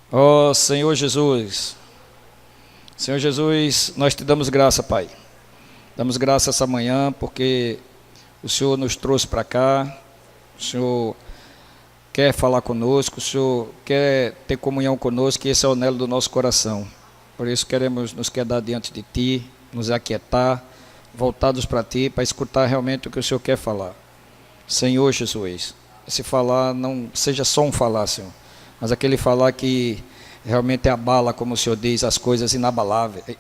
Ó Senhor Jesus, Senhor Jesus, nós te damos graça, Pai. Damos graça essa manhã porque o Senhor nos trouxe para cá, o Senhor quer falar conosco, o Senhor quer ter comunhão conosco, e esse é o anelo do nosso coração. Por isso queremos nos quedar diante de Ti, nos aquietar, voltados para Ti, para escutar realmente o que o Senhor quer falar. Senhor Jesus, esse falar não seja só um falar, Senhor, mas aquele falar que realmente abala, como o Senhor diz, as coisas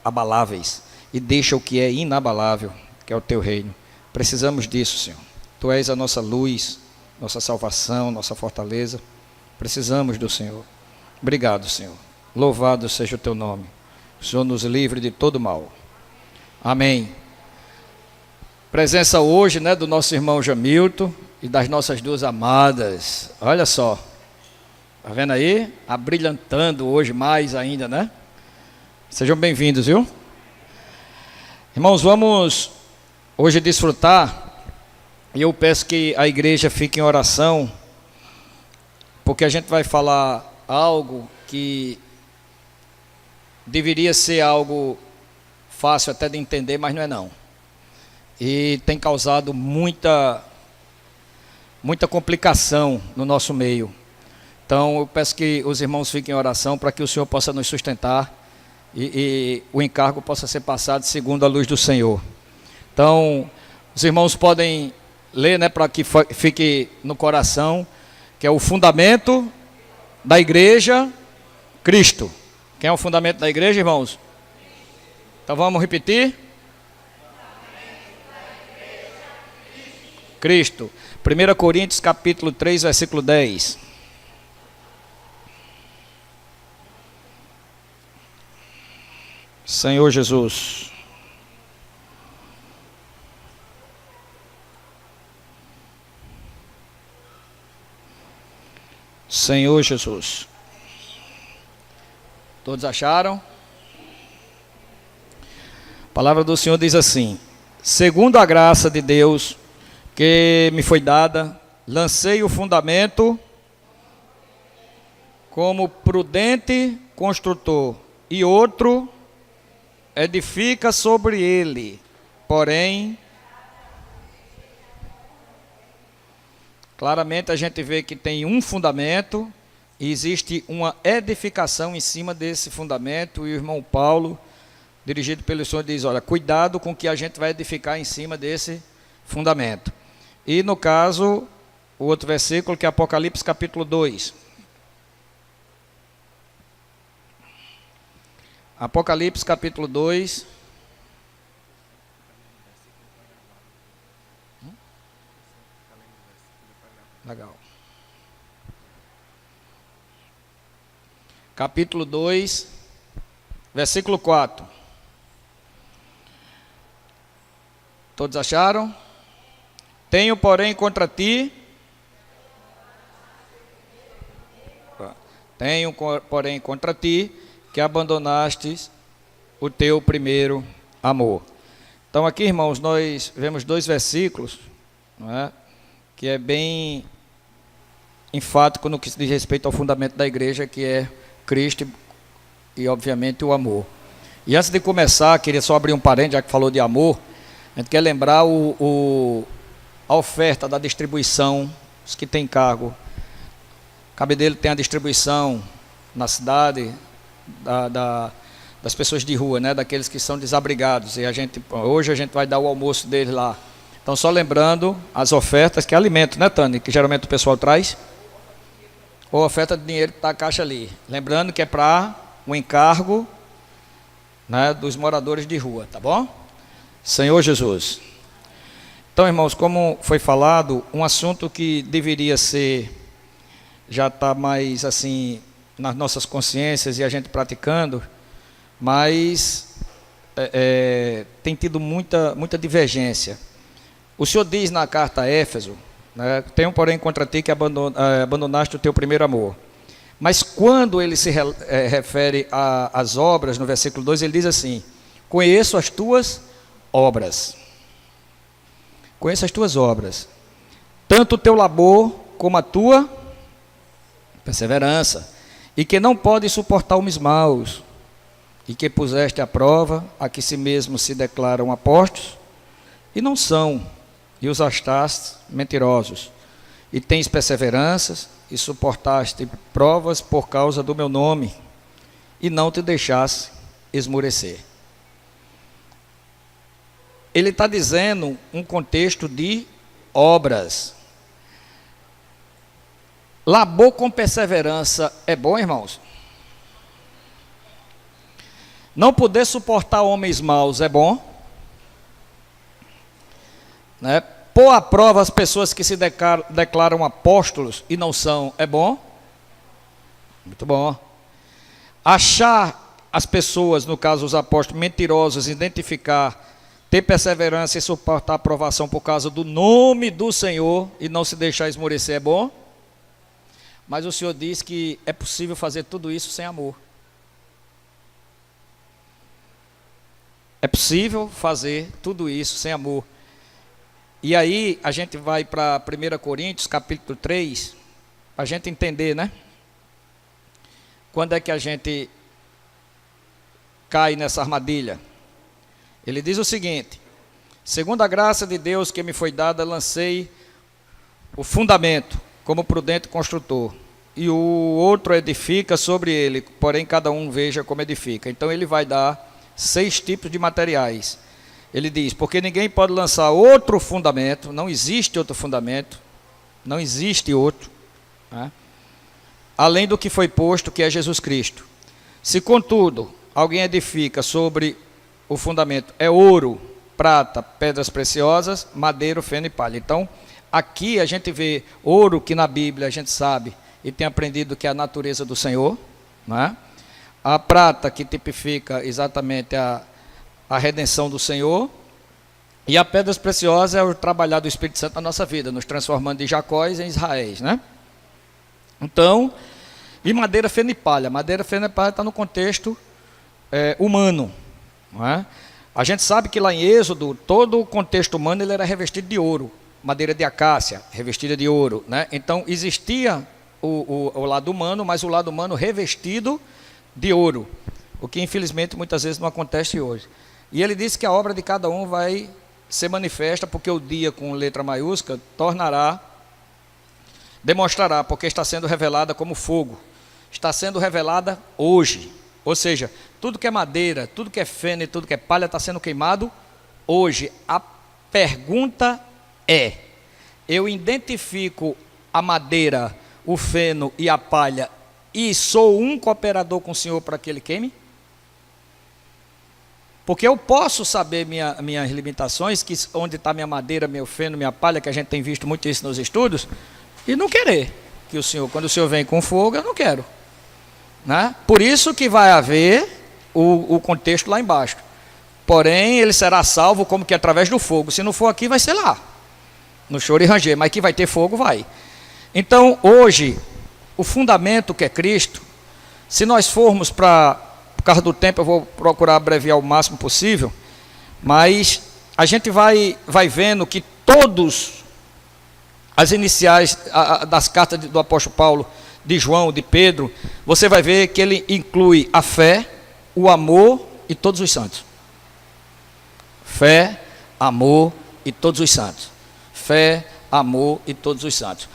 abaláveis, e deixa o que é inabalável, que é o Teu reino. Precisamos disso, Senhor. Tu és a nossa luz, nossa salvação, nossa fortaleza. Precisamos do Senhor. Obrigado, Senhor. Louvado seja o Teu nome. O Senhor nos livre de todo mal. Amém. Presença hoje, do nosso irmão Jamilton e das nossas duas amadas. Olha só. Está vendo aí? Abrilhantando hoje mais ainda, né? Sejam bem-vindos, viu? Irmãos, vamos hoje desfrutar, e eu peço que a igreja fique em oração, porque a gente vai falar algo que deveria ser algo fácil até de entender, mas não é não. E tem causado muita complicação no nosso meio. Então eu peço que os irmãos fiquem em oração para que o Senhor possa nos sustentar e o encargo possa ser passado segundo a luz do Senhor. Então os irmãos podem ler, para que fique no coração, que é o fundamento da igreja, Cristo. Quem é o fundamento da igreja, irmãos? Então vamos repetir? Cristo. 1 Coríntios capítulo 3, versículo 10. Senhor Jesus. Senhor Jesus. Todos acharam? A palavra do Senhor diz assim: segundo a graça de Deus que me foi dada, lancei o fundamento como prudente construtor, e outro edifica sobre ele. Porém, claramente a gente vê que tem um fundamento e existe uma edificação em cima desse fundamento, e o irmão Paulo, dirigido pelo Senhor, diz: olha, cuidado com o que a gente vai edificar em cima desse fundamento. E no caso, o outro versículo, que é Apocalipse capítulo 2. Apocalipse capítulo 2. Legal. Capítulo 2, versículo 4. Todos acharam? Tenho, porém, contra ti. Tenho, porém, contra ti, que abandonastes o teu primeiro amor. Então aqui, irmãos, nós vemos dois versículos, não é? Que é bem enfático no que se diz respeito ao fundamento da igreja, que é Cristo e, obviamente, o amor. E antes de começar, queria só abrir um parênteses, já que falou de amor. A gente quer lembrar a oferta da distribuição, os que têm cargo. Cabe dele tem a distribuição na cidade das pessoas de rua, daqueles que são desabrigados. E hoje a gente vai dar o almoço deles lá. Então, só lembrando as ofertas, que é alimento, Tânia? Que geralmente o pessoal traz. Ou oferta de dinheiro que está a caixa ali. Lembrando que é para o encargo, dos moradores de rua, tá bom? Senhor Jesus. Então, irmãos, como foi falado, um assunto que deveria ser, já está mais assim, nas nossas consciências e a gente praticando, mas tem tido muita divergência. O Senhor diz na carta a Éfeso, tenho, porém, contra ti que abandonaste o teu primeiro amor. Mas quando ele se refere às obras, no versículo 2, ele diz assim: conheço as tuas obras. Conheço as tuas obras, tanto o teu labor como a tua perseverança, e que não podem suportar homens maus, e que puseste à prova a que si mesmos se declaram apóstolos, e não são, e os achaste mentirosos, e tens perseveranças, e suportaste provas por causa do meu nome, e não te deixaste esmorecer. Ele está dizendo um contexto de obras. Labor com perseverança é bom, irmãos? Não poder suportar homens maus é bom? Né? Pôr à prova as pessoas que se declaram apóstolos e não são, é bom? Muito bom. Achar as pessoas, no caso os apóstolos, mentirosos, identificar, ter perseverança e suportar a aprovação por causa do nome do Senhor e não se deixar esmorecer é bom? Mas o Senhor diz que é possível fazer tudo isso sem amor. É possível fazer tudo isso sem amor. E aí a gente vai para 1 Coríntios, capítulo 3, para a gente entender, né? Quando é que a gente cai nessa armadilha? Ele diz o seguinte: segundo a graça de Deus que me foi dada, lancei o fundamento, como prudente construtor, e o outro edifica sobre ele, porém cada um veja como edifica. Então ele vai dar 6 tipos de materiais. Ele diz, porque ninguém pode lançar outro fundamento, não existe outro fundamento, não existe outro, né? Além do que foi posto, que é Jesus Cristo. Se, contudo, alguém edifica sobre o fundamento, é ouro, prata, pedras preciosas, madeira, feno e palha. Então, aqui a gente vê ouro, que na Bíblia a gente sabe e tem aprendido que é a natureza do Senhor, né? A prata, que tipifica exatamente a redenção do Senhor, e a pedras preciosas é o trabalhar do Espírito Santo na nossa vida, nos transformando de Jacóis em Israéis, né? Então, e madeira, feno e palha. Madeira, feno e palha está no contexto humano, não é? A gente sabe que lá em Êxodo, todo o contexto humano ele era revestido de ouro, madeira de acácia, revestida de ouro, né? Então, existia o lado humano, mas o lado humano revestido de ouro, o que infelizmente muitas vezes não acontece hoje. E ele disse que a obra de cada um vai ser manifesta, porque o dia com letra maiúscula demonstrará, porque está sendo revelada como fogo, está sendo revelada hoje, ou seja, tudo que é madeira, tudo que é feno e tudo que é palha está sendo queimado hoje. A pergunta é, eu identifico a madeira, o feno e a palha e sou um cooperador com o Senhor para que ele queime? Porque eu posso saber minhas limitações, que onde está minha madeira, meu feno, minha palha, que a gente tem visto muito isso nos estudos, e não querer que o Senhor, quando o Senhor vem com fogo, eu não quero, né? Por isso que vai haver o contexto lá embaixo. Porém, ele será salvo como que através do fogo. Se não for aqui, vai ser lá, no choro e ranger, mas que vai ter fogo, vai. Então, hoje, o fundamento que é Cristo, se nós formos para... Por causa do tempo eu vou procurar abreviar o máximo possível, mas a gente vai vendo que todos as iniciais das cartas do apóstolo Paulo, de João, de Pedro, você vai ver que ele inclui a fé, o amor e todos os santos. Fé, amor e todos os santos. Fé, amor e todos os santos.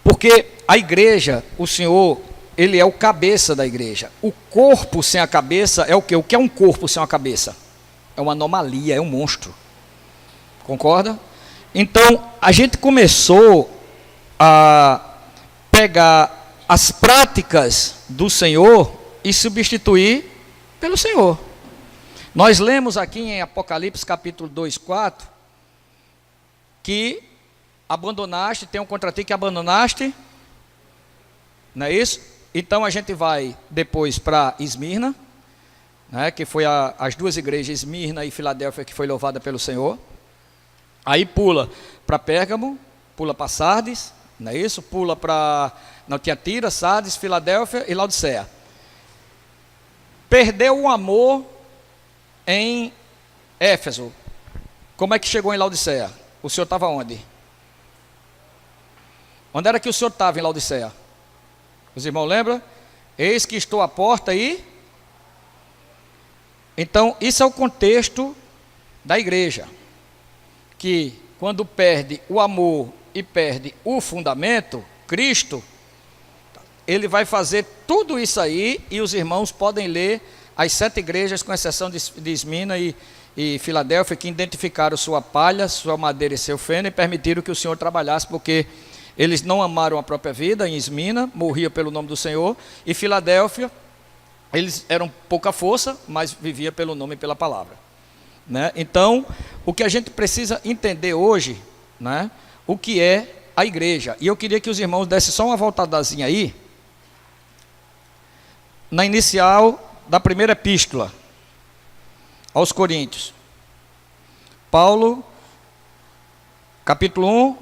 Porque a igreja, o Senhor, ele é o cabeça da igreja. O corpo sem a cabeça é o quê? O que é um corpo sem uma cabeça? É uma anomalia, é um monstro. Concorda? Então, a gente começou a pegar as práticas do Senhor e substituir pelo Senhor. Nós lemos aqui em Apocalipse capítulo 2, 4, que abandonaste, tem um contra ti que abandonaste, não é isso? Então a gente vai depois para Esmirna, né, que foi as duas igrejas, Esmirna e Filadélfia, que foi louvada pelo Senhor. Aí pula para Pérgamo, pula para Sardes, não é isso? Pula para Tiatira, Sardes, Filadélfia e Laodiceia. Perdeu o amor em Éfeso. Como é que chegou em Laodiceia? O senhor estava onde? Onde era que o senhor estava em Laodiceia? Os irmãos lembram? Eis que estou à porta e... Então, isso é o contexto da igreja, que quando perde o amor e perde o fundamento, Cristo, ele vai fazer tudo isso aí, e os irmãos podem ler as 7 igrejas, com exceção de Esmina e Filadélfia, que identificaram sua palha, sua madeira e seu feno, e permitiram que o Senhor trabalhasse, porque eles não amaram a própria vida. Em Esmina, morria pelo nome do Senhor, e Filadélfia, eles eram pouca força, mas vivia pelo nome e pela palavra, né? Então, o que a gente precisa entender hoje, né, o que é a igreja. E eu queria que os irmãos dessem só uma voltadazinha aí, na inicial da primeira epístola aos Coríntios. Paulo, capítulo 1,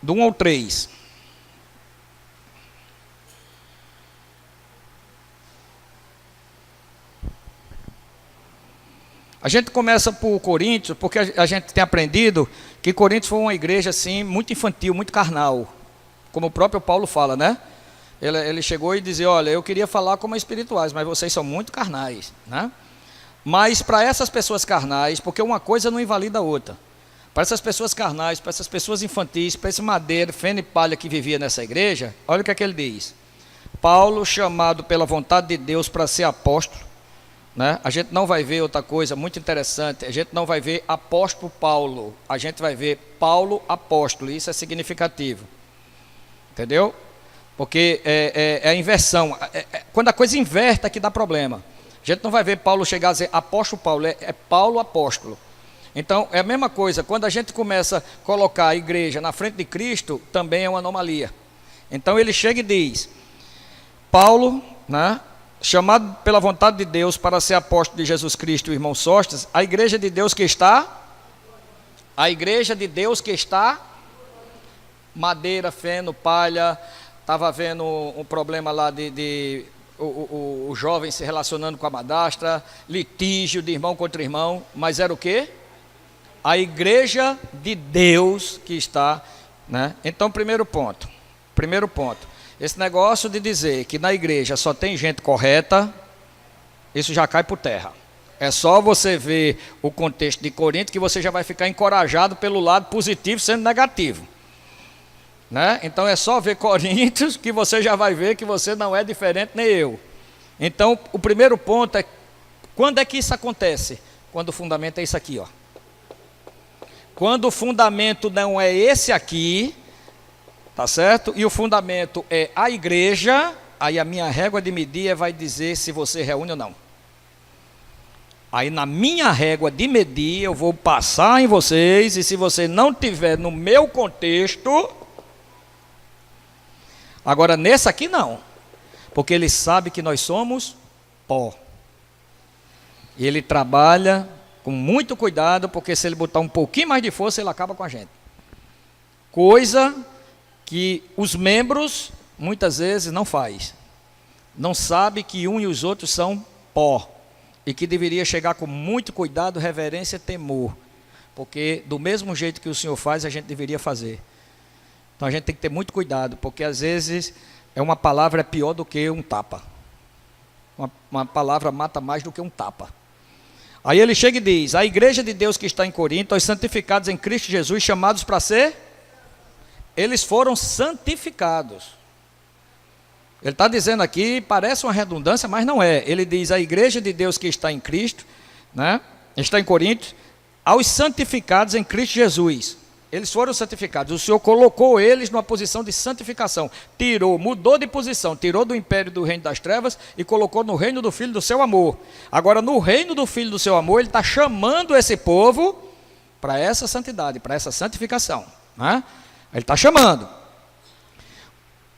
do 1 ao 3. A gente começa por Coríntios, porque a gente tem aprendido que Coríntios foi uma igreja assim, muito infantil, muito carnal, como o próprio Paulo fala, né? Ele chegou e dizia: olha, eu queria falar como espirituais, mas vocês são muito carnais, né? Mas para essas pessoas carnais, porque uma coisa não invalida a outra, para essas pessoas carnais, para essas pessoas infantis, para esse madeiro, feno e palha que vivia nessa igreja, olha o que é que ele diz: Paulo, chamado pela vontade de Deus para ser apóstolo, né? A gente não vai ver outra coisa muito interessante, a gente não vai ver apóstolo Paulo, a gente vai ver Paulo apóstolo, isso é significativo, entendeu? Porque é a inversão, quando a coisa inverte é que dá problema. A gente não vai ver Paulo chegar a dizer apóstolo Paulo, é Paulo apóstolo. Então é a mesma coisa, quando a gente começa a colocar a igreja na frente de Cristo, também é uma anomalia. Então ele chega e diz: Paulo, né, chamado pela vontade de Deus para ser apóstolo de Jesus Cristo, o irmão Sóstenes, a igreja de Deus que está, madeira, feno, palha. Estava havendo um problema lá o jovem se relacionando com a madrasta, litígio de irmão contra irmão, mas era o quê? A igreja de Deus que está, né? Então, primeiro ponto, esse negócio de dizer que na igreja só tem gente correta, isso já cai por terra. É só você ver o contexto de Corinto que você já vai ficar encorajado pelo lado positivo sendo negativo, né? Então é só ver Coríntios que você já vai ver que você não é diferente nem eu. Então o primeiro ponto é: quando é que isso acontece? Quando o fundamento é isso aqui, ó. Quando o fundamento não é esse aqui, tá certo? E o fundamento é a igreja, aí a minha régua de medir vai dizer se você reúne ou não. Aí na minha régua de medir eu vou passar em vocês, e se você não tiver no meu contexto... Agora, nesse aqui não, porque ele sabe que nós somos pó. E ele trabalha com muito cuidado, porque se ele botar um pouquinho mais de força, ele acaba com a gente. Coisa que os membros, muitas vezes, não faz. Não sabe que um e os outros são pó. E que deveria chegar com muito cuidado, reverência e temor. Porque do mesmo jeito que o Senhor faz, a gente deveria fazer. Então a gente tem que ter muito cuidado, porque às vezes uma palavra é pior do que um tapa. Uma palavra mata mais do que um tapa. Aí ele chega e diz: a igreja de Deus que está em Corinto, os santificados em Cristo Jesus, chamados para ser... Eles foram santificados. Ele está dizendo aqui, parece uma redundância, mas não é. Ele diz: a igreja de Deus que está em Cristo, né, está em Corinto, aos santificados em Cristo Jesus. Eles foram santificados. O Senhor colocou eles numa posição de santificação. Mudou de posição, tirou do império do reino das trevas e colocou no reino do Filho do seu amor. Agora, no reino do Filho do seu amor, ele está chamando esse povo para essa santidade, para essa santificação, né? Ele está chamando.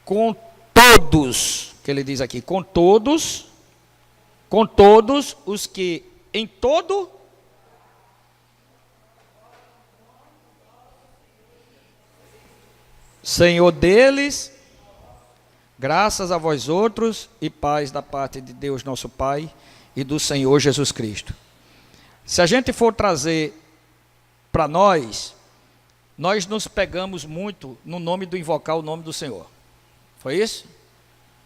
Com todos, que ele diz aqui, com todos os que em todo... Senhor deles, graças a vós outros, e paz da parte de Deus nosso Pai e do Senhor Jesus Cristo. Se a gente for trazer para nós nos pegamos muito no nome do invocar o nome do Senhor. Foi isso?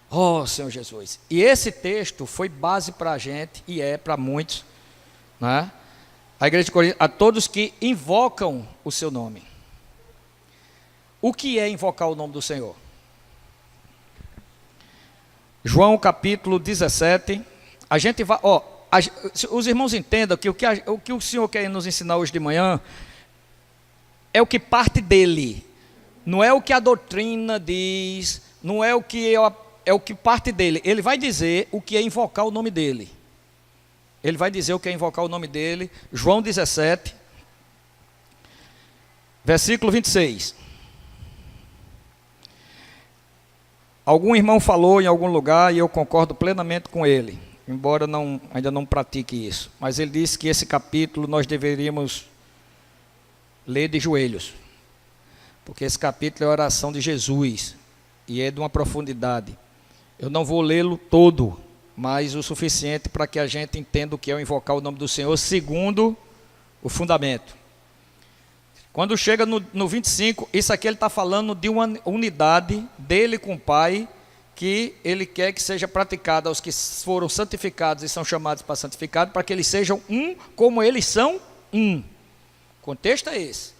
Oh, Senhor Jesus. E esse texto foi base para a gente, e é para muitos, né? A igreja de Corinto, a todos que invocam o seu nome. O que é invocar o nome do Senhor? João capítulo 17, a gente vai, os irmãos entendam que o que o Senhor quer nos ensinar hoje de manhã é o que parte dele, não é o que a doutrina diz, não é o que é o que parte dele. Ele vai dizer o que é invocar o nome dele. Ele vai dizer o que é invocar o nome dele. João 17, versículo 26. Algum irmão falou em algum lugar e eu concordo plenamente com ele, embora ainda não pratique isso. Mas ele disse que esse capítulo nós deveríamos ler de joelhos, porque esse capítulo é a oração de Jesus e é de uma profundidade. Eu não vou lê-lo todo, mas o suficiente para que a gente entenda o que é invocar o nome do Senhor segundo o fundamento. Quando chega no 25, isso aqui ele está falando de uma unidade dele com o Pai, que ele quer que seja praticada aos que foram santificados e são chamados para santificados, para que eles sejam um como eles são um. O contexto é esse.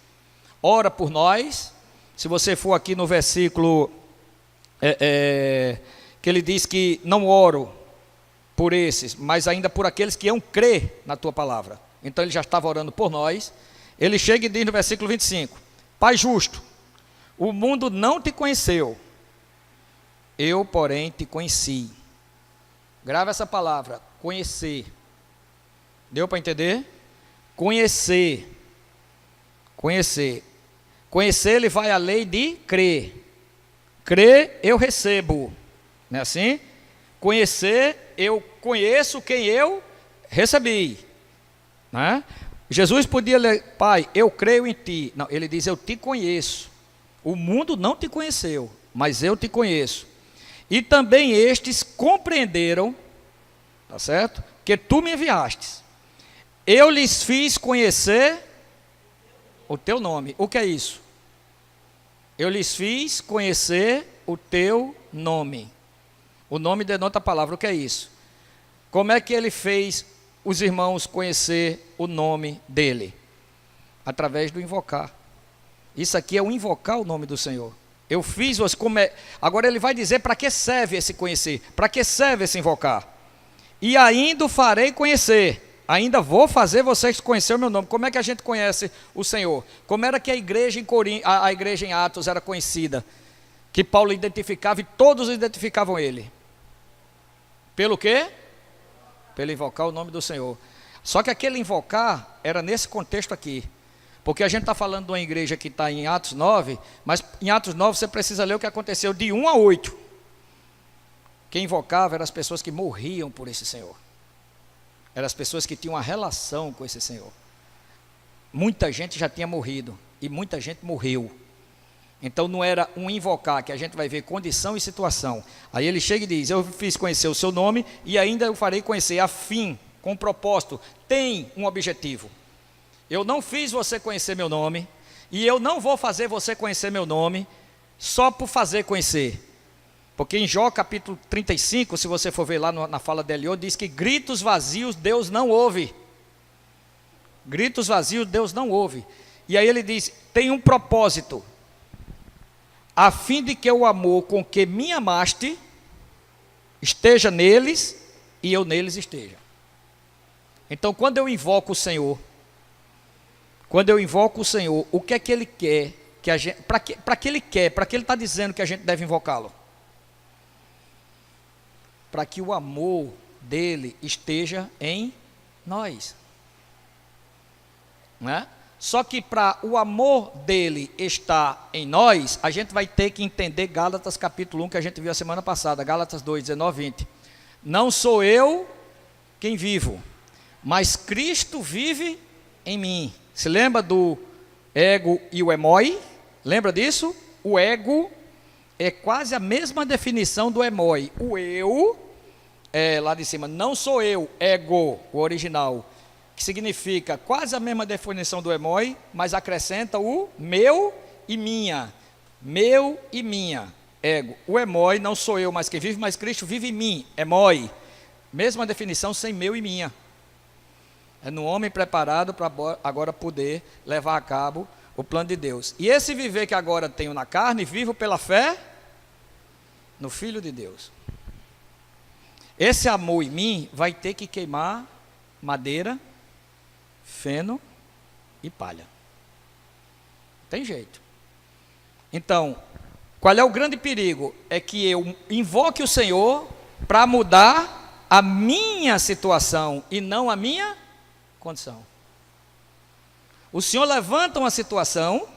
Ora por nós. Se você for aqui no versículo que ele diz que não oro por esses, mas ainda por aqueles que iam crer na tua palavra. Então ele já estava orando por nós. Ele chega e diz no versículo 25: Pai justo, o mundo não te conheceu, eu, porém, te conheci. Grava essa palavra, conhecer. Deu para entender? Conhecer. Conhecer. Conhecer, ele vai à lei de crer. Crer, eu recebo. Não é assim? Conhecer, eu conheço quem eu recebi. Não é? Jesus podia ler: Pai, eu creio em ti. Não, ele diz: eu te conheço. O mundo não te conheceu, mas eu te conheço. E também estes compreenderam, tá certo? Que tu me enviastes. Eu lhes fiz conhecer o teu nome. O que é isso? Eu lhes fiz conhecer o teu nome. O nome denota a palavra. O que é isso? Como é que ele fez os irmãos conhecer o nome dele? Através do invocar. Isso aqui é o invocar o nome do Senhor. Eu fiz você Agora ele vai dizer para que serve esse conhecer, para que serve esse invocar. E ainda o farei conhecer, ainda vou fazer vocês conhecer o meu nome. Como é que a gente conhece o Senhor? Como era que a igreja em a igreja em Atos era conhecida? Que Paulo identificava e todos identificavam ele. Pelo quê? Pelo invocar o nome do Senhor. Só que aquele invocar era nesse contexto aqui. Porque a gente está falando de uma igreja que está em Atos 9, mas em Atos 9 você precisa ler o que aconteceu de 1 a 8. Quem invocava eram as pessoas que morriam por esse Senhor. Eram as pessoas que tinham uma relação com esse Senhor. Muita gente já tinha morrido e muita gente morreu. Então não era um invocar, que a gente vai ver condição e situação. Aí ele chega e diz: eu fiz conhecer o seu nome e ainda eu farei conhecer, a fim, com propósito, tem um objetivo. Eu não fiz você conhecer meu nome, e eu não vou fazer você conhecer meu nome, só por fazer conhecer. Porque em Jó capítulo 35, se você for ver lá na fala de Eliú, diz que gritos vazios Deus não ouve. Gritos vazios Deus não ouve. E aí ele diz: tem um propósito, a fim de que o amor com que me amaste esteja neles e eu neles esteja. Então quando eu invoco o Senhor, o que é que ele quer? Para que ele quer? Para que ele está dizendo que a gente deve invocá-lo? Para que o amor dele esteja em nós. Não é? Só que para o amor dele estar em nós, a gente vai ter que entender Gálatas capítulo 1, que a gente viu a semana passada, Gálatas 2, 19, 20. Não sou eu quem vivo, mas Cristo vive em mim. Se lembra do ego e o emoi? Lembra disso? O ego é quase a mesma definição do emoi. O eu, lá de cima, não sou eu, ego, o original, que significa quase a mesma definição do emoi, mas acrescenta o meu e minha. Meu e minha. ego. O emoi não sou eu mais quem vive, mas Cristo vive em mim. Emoi. Mesma definição sem meu e minha. É no homem preparado para agora poder levar a cabo o plano de Deus. E esse viver que agora tenho na carne, vivo pela fé no Filho de Deus. Esse amor em mim vai ter que queimar madeira, feno e palha. Tem jeito. Então, qual é o grande perigo? É que eu invoque o Senhor para mudar a minha situação e não a minha condição. O Senhor levanta uma situação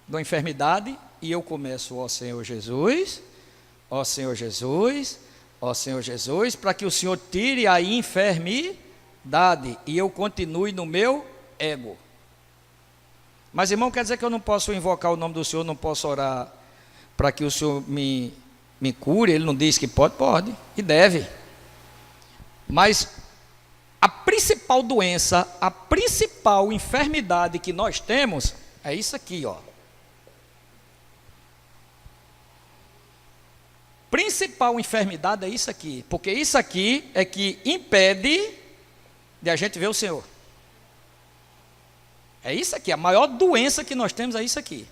de uma enfermidade e eu começo, ó Senhor Jesus, ó Senhor Jesus, ó Senhor Jesus, para que o Senhor tire a enfermidade e eu continue no meu ego. Mas, irmão, quer dizer que eu não posso invocar o nome do Senhor, não posso orar para que o Senhor me cure? Ele não diz que pode? Pode, e deve. Mas a principal doença, a principal enfermidade que nós temos é isso aqui, ó. Principal enfermidade é isso aqui, porque isso aqui é que impede de a gente ver o Senhor. É isso aqui, a maior doença que nós temos é isso aqui.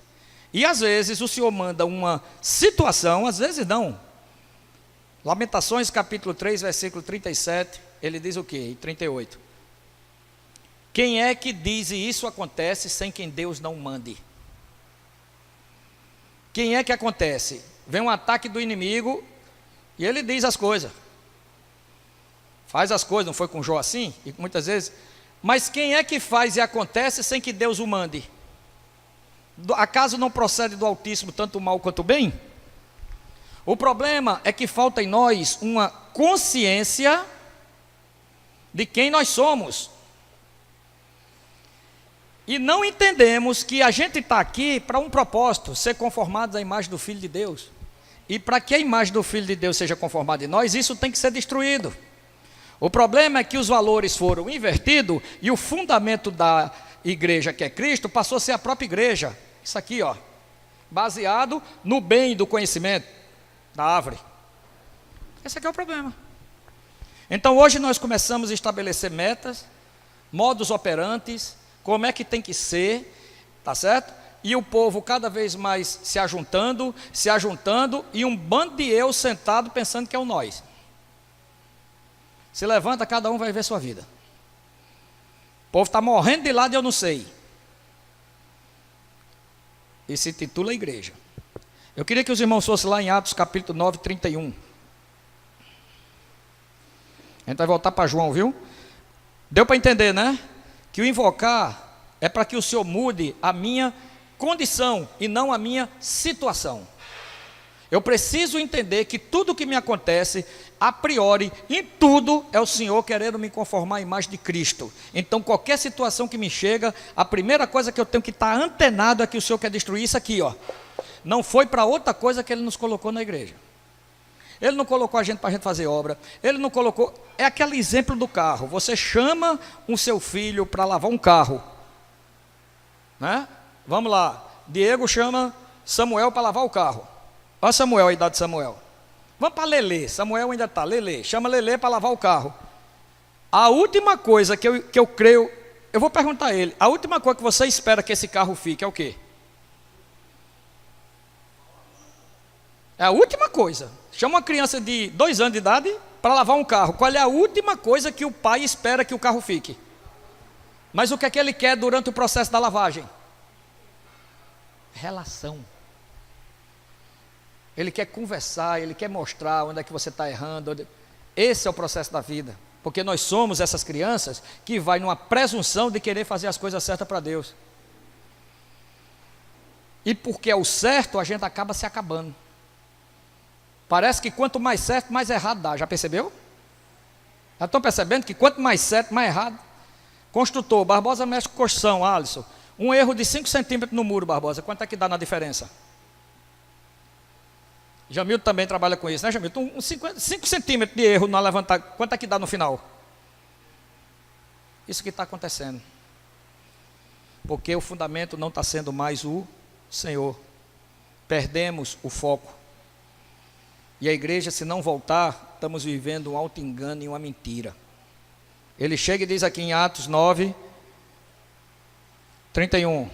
E às vezes o Senhor manda uma situação, às vezes não. Lamentações capítulo 3, versículo 37, ele diz o quê? E 38. Quem é que diz e isso acontece sem quem Deus não mande? Quem é que acontece? Vem um ataque do inimigo e ele diz as coisas. Faz as coisas, não foi com Jó assim? E muitas vezes... Mas quem é que faz e acontece sem que Deus o mande? Acaso não procede do Altíssimo tanto o mal quanto o bem? O problema é que falta em nós uma consciência de quem nós somos. E não entendemos que a gente está aqui para um propósito, ser conformados à imagem do Filho de Deus. E para que a imagem do Filho de Deus seja conformada em nós, isso tem que ser destruído. O problema é que os valores foram invertidos e o fundamento da igreja, que é Cristo, passou a ser a própria igreja. Isso aqui, ó, baseado no bem do conhecimento da árvore. Esse aqui é o problema. Então hoje nós começamos a estabelecer metas, modus operantes, como é que tem que ser, tá certo? E o povo cada vez mais se ajuntando, e um bando de eu sentado pensando que é o nós. Se levanta, cada um vai ver sua vida. O povo está morrendo de lado e eu não sei. E se titula igreja. Eu queria que os irmãos fossem lá em Atos capítulo 9, 31. A gente vai voltar para João, viu? Deu para entender, né? Que o invocar é para que o Senhor mude a minha condição e não a minha situação. Eu preciso entender que tudo que me acontece, a priori, em tudo, é o Senhor querendo me conformar à imagem de Cristo. Então, qualquer situação que me chega, a primeira coisa que eu tenho que estar antenado é que o Senhor quer destruir isso aqui, ó. Não foi para outra coisa que Ele nos colocou na igreja. Ele não colocou a gente para a gente fazer obra. Ele não colocou... É aquele exemplo do carro. Você chama o seu filho para lavar um carro, né? Vamos lá. Diego chama Samuel para lavar o carro. Olha Samuel, a idade de Samuel. Vamos para Lelê. Samuel ainda está. Lelê. Chama Lelê para lavar o carro. A última coisa que eu creio... Eu vou perguntar a ele. A última coisa que você espera que esse carro fique é o quê? É a última coisa. Chama uma criança de 2 anos de idade para lavar um carro. Qual é a última coisa que o pai espera que o carro fique? Mas o que é que ele quer durante o processo da lavagem? Relação. Ele quer conversar, ele quer mostrar onde é que você está errando. Esse é o processo da vida. Porque nós somos essas crianças que vai numa presunção de querer fazer as coisas certas para Deus. E porque é o certo, a gente acaba se acabando. Parece que quanto mais certo, mais errado dá. Já percebeu? Já estão percebendo que quanto mais certo, mais errado? Construtor, Barbosa mexe com construção, Alisson. Um erro de 5 centímetros no muro, Barbosa. Quanto é que dá na diferença? Jamilton também trabalha com isso, né, Jamilton? 5 centímetros de erro na levantar, quanto é que dá no final? Isso que está acontecendo. Porque o fundamento não está sendo mais o Senhor. perdemos o foco. E a igreja, se não voltar, estamos vivendo um auto-engano e uma mentira. Ele chega e diz aqui em Atos 9, 31.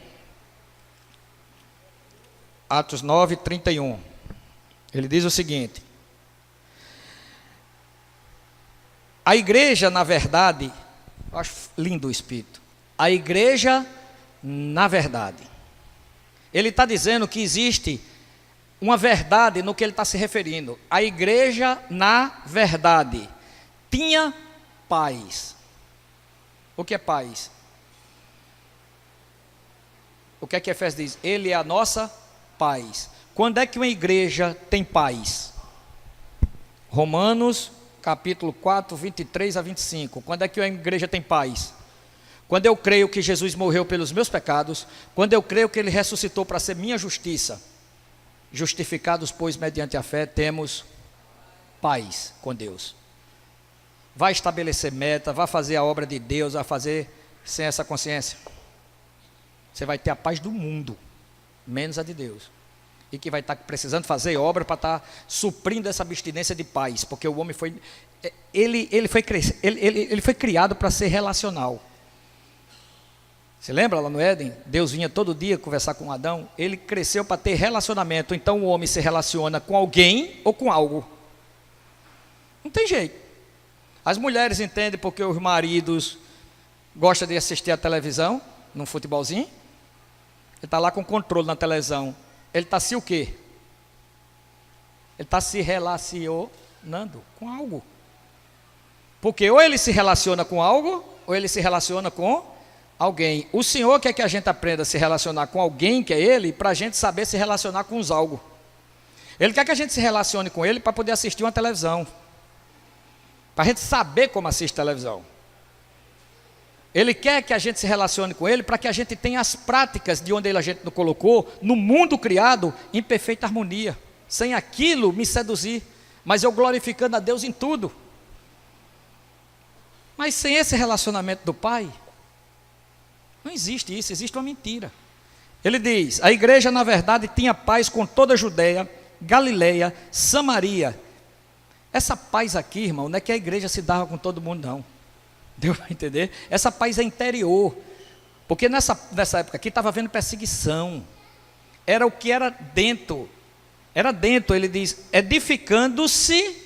Atos 9, 31. Ele diz o seguinte: a igreja, na verdade, eu acho lindo o Espírito. A igreja, na verdade. Ele está dizendo que existe uma verdade no que ele está se referindo. A igreja, na verdade, tinha paz. O que é paz? O que é que Efésios diz? Ele é a nossa paz. Quando é que uma igreja tem paz? Romanos, capítulo 4, 23 a 25. Quando é que uma igreja tem paz? Quando eu creio que Jesus morreu pelos meus pecados, quando eu creio que Ele ressuscitou para ser minha justiça. Justificados, pois, mediante a fé, temos paz com Deus. Vai estabelecer meta, vai fazer a obra de Deus, vai fazer sem essa consciência. Você vai ter a paz do mundo, menos a de Deus. E que vai estar precisando fazer obra para estar suprindo essa abstinência de paz, porque o homem foi, ele foi criado para ser relacional. Você lembra lá no Éden? Deus vinha todo dia conversar com Adão. Ele cresceu para ter relacionamento. Então o homem se relaciona com alguém ou com algo. Não tem jeito. As mulheres entendem porque os maridos gostam de assistir a televisão, num futebolzinho. Ele está lá com controle na televisão. Ele está o quê? Ele está se relacionando com algo. Porque ou ele se relaciona com algo, ou ele se relaciona com alguém. O Senhor quer que a gente aprenda a se relacionar com alguém, que é Ele, para a gente saber se relacionar com os algo. Ele quer que a gente se relacione com Ele para poder assistir uma televisão. Para a gente saber como assiste televisão. Ele quer que a gente se relacione com Ele para que a gente tenha as práticas de onde a gente nos colocou, no mundo criado, em perfeita harmonia. Sem aquilo me seduzir, mas eu glorificando a Deus em tudo. Mas sem esse relacionamento do Pai, não existe isso, existe uma mentira. Ele diz, a igreja na verdade tinha paz com toda a Judeia, Galileia, Samaria. Essa paz aqui, irmão, não é que a igreja se dava com todo mundo, não. Deu para entender? Essa paz é interior. Porque nessa época aqui estava havendo perseguição. Era o que era dentro. Era dentro, ele diz, edificando-se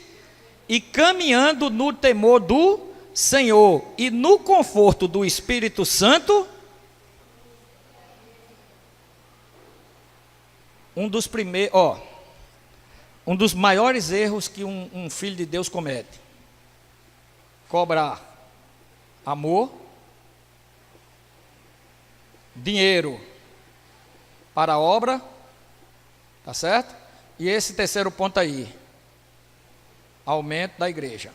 e caminhando no temor do Senhor e no conforto do Espírito Santo. Um dos maiores erros que um filho de Deus comete: cobrar amor, dinheiro para a obra, tá certo? E esse terceiro ponto aí, aumento da igreja.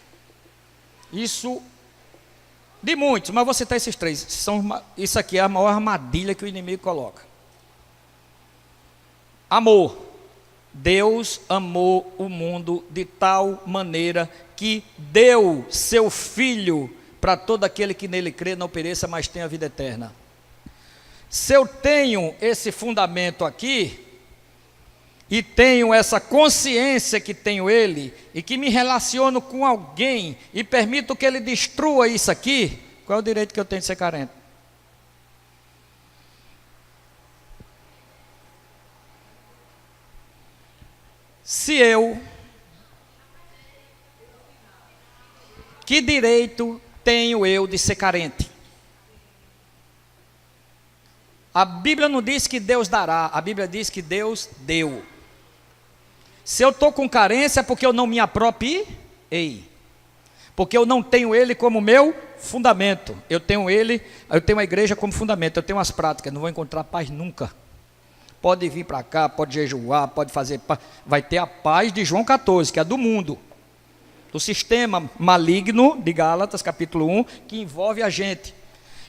Isso, de muitos, mas vou citar esses três. Isso aqui é a maior armadilha que o inimigo coloca. Amor. Deus amou o mundo de tal maneira que deu seu Filho para todo aquele que nele crê, não pereça, mas tenha a vida eterna. Se eu tenho esse fundamento aqui, e tenho essa consciência que tenho Ele, e que me relaciono com alguém, e permito que Ele destrua isso aqui, qual é o direito que eu tenho de ser carente? Que direito tenho eu de ser carente? A Bíblia não diz que Deus dará, a Bíblia diz que Deus deu. Se eu estou com carência é porque eu não me apropriei, porque eu não tenho Ele como meu fundamento. Eu tenho a igreja como fundamento, eu tenho as práticas, não vou encontrar paz nunca. Pode vir para cá, pode jejuar, pode fazer, vai ter a paz de João 14, que é do mundo, do sistema maligno de Gálatas, capítulo 1, que envolve a gente.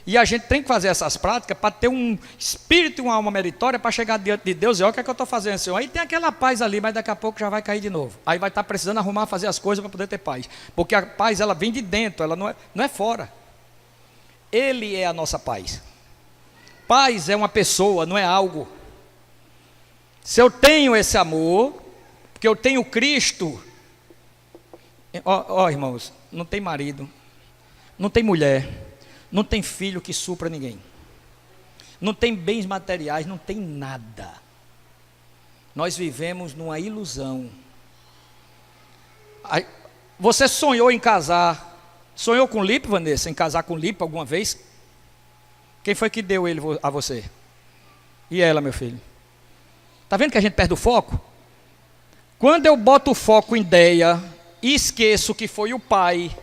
E a gente tem que fazer essas práticas para ter um espírito e uma alma meritória para chegar diante de Deus e olha o que é que eu estou fazendo, Senhor. Aí tem aquela paz ali, mas daqui a pouco já vai cair de novo. Aí vai estar precisando arrumar, fazer as coisas para poder ter paz. Porque a paz, ela vem de dentro, ela não é fora. Ele é a nossa paz. Paz é uma pessoa, não é algo. Se eu tenho esse amor, porque eu tenho Cristo, irmãos, não tem marido, não tem mulher, não tem filho que supra ninguém, não tem bens materiais, não tem nada. Nós vivemos numa ilusão. Você sonhou em casar? Sonhou com Lipe, Vanessa, em casar com Lipe alguma vez? Quem foi que deu ele a você? E ela, meu filho? Está vendo que a gente perde o foco? Quando eu boto o foco em ideia e esqueço que foi o pai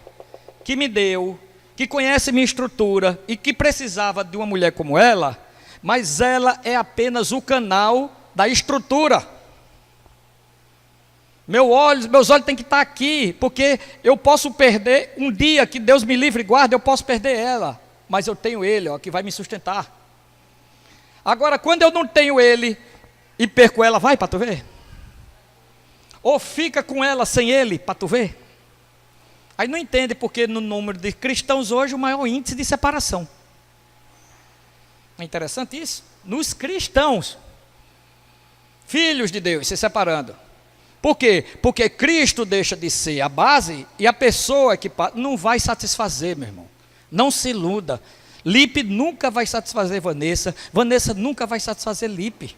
que me deu, que conhece minha estrutura e que precisava de uma mulher como ela, mas ela é apenas o canal da estrutura. Meus olhos têm que estar aqui, porque eu posso perder um dia que Deus me livre e guarde, eu posso perder ela, mas eu tenho Ele, que vai me sustentar. Agora, quando eu não tenho Ele e perco ela, vai para tu ver? Ou fica com ela sem Ele, para tu ver? Aí não entende porque no número de cristãos hoje o maior índice de separação. É interessante isso? Nos cristãos, filhos de Deus se separando. Por quê? Porque Cristo deixa de ser a base e a pessoa que não vai satisfazer, meu irmão. Não se iluda. Lipe nunca vai satisfazer Vanessa, Vanessa nunca vai satisfazer Lipe.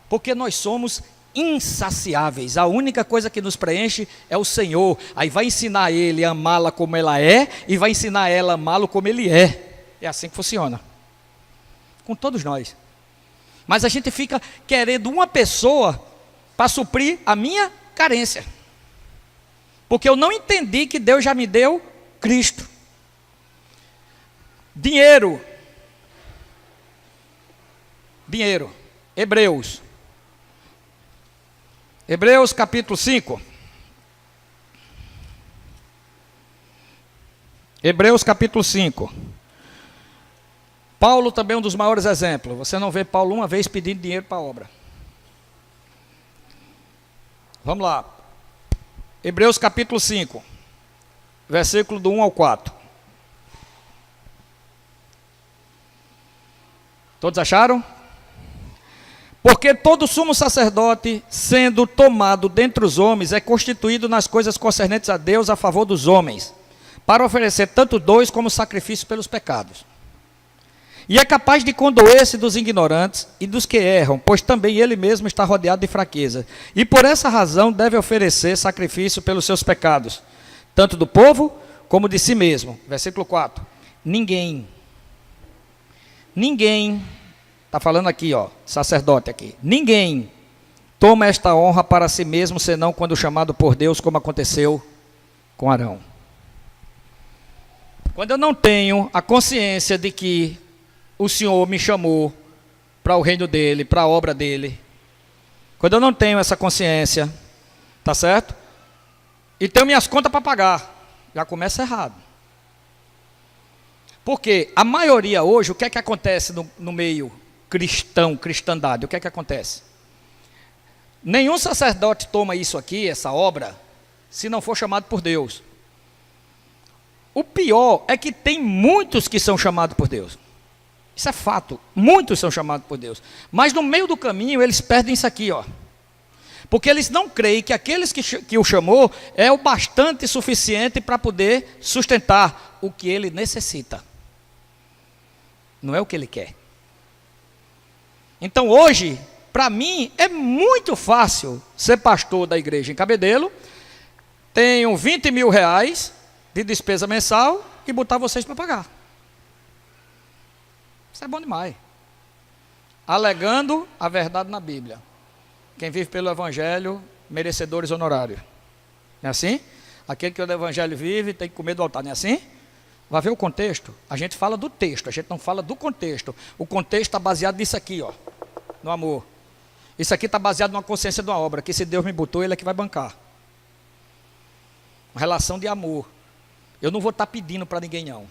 Porque nós somos insaciáveis. A única coisa que nos preenche é o Senhor. Aí vai ensinar ele a amá-la como ela é e vai ensinar ela a amá-lo como ele é. É assim que funciona. Com todos nós. Mas a gente fica querendo uma pessoa para suprir a minha carência. Porque eu não entendi que Deus já me deu Cristo. Dinheiro. Hebreus capítulo 5. Hebreus capítulo 5. Paulo também é um dos maiores exemplos. Você não vê Paulo uma vez pedindo dinheiro para a obra. Vamos lá. Hebreus capítulo 5. Versículo do 1 ao 4. Todos acharam? Porque todo sumo sacerdote, sendo tomado dentre os homens, é constituído nas coisas concernentes a Deus a favor dos homens, para oferecer tanto dons como sacrifício pelos pecados. E é capaz de condoer-se dos ignorantes e dos que erram, pois também ele mesmo está rodeado de fraqueza. E por essa razão deve oferecer sacrifício pelos seus pecados, tanto do povo como de si mesmo. Versículo 4. Ninguém, está falando aqui, sacerdote aqui, ninguém toma esta honra para si mesmo, senão quando chamado por Deus, como aconteceu com Arão. Quando eu não tenho a consciência de que o Senhor me chamou para o reino dele, para a obra dele, quando eu não tenho essa consciência, tá certo? E tenho minhas contas para pagar, já começa errado. Porque a maioria hoje, o que é que acontece no meio cristandade, o que é que acontece? Nenhum sacerdote toma isso aqui, essa obra, se não for chamado por Deus. O pior é que tem muitos que são chamados por Deus. Isso é fato, muitos são chamados por Deus. Mas no meio do caminho eles perdem isso aqui, porque eles não creem que aqueles que o chamou é o bastante suficiente para poder sustentar o que ele necessita. Não é o que ele quer. Então hoje, para mim, é muito fácil ser pastor da igreja em Cabedelo, tenho 20 mil reais de despesa mensal e botar vocês para pagar. Isso é bom demais. Alegando a verdade na Bíblia. Quem vive pelo Evangelho, merecedores honorários. Não é assim? Aquele que o Evangelho vive tem que comer do altar, não é assim? Vai ver o contexto. A gente fala do texto, a gente não fala do contexto. O contexto está baseado nisso aqui, no amor. Isso aqui está baseado numa consciência de uma obra, que se Deus me botou, Ele é que vai bancar. Uma relação de amor. Eu não vou estar pedindo para ninguém, não.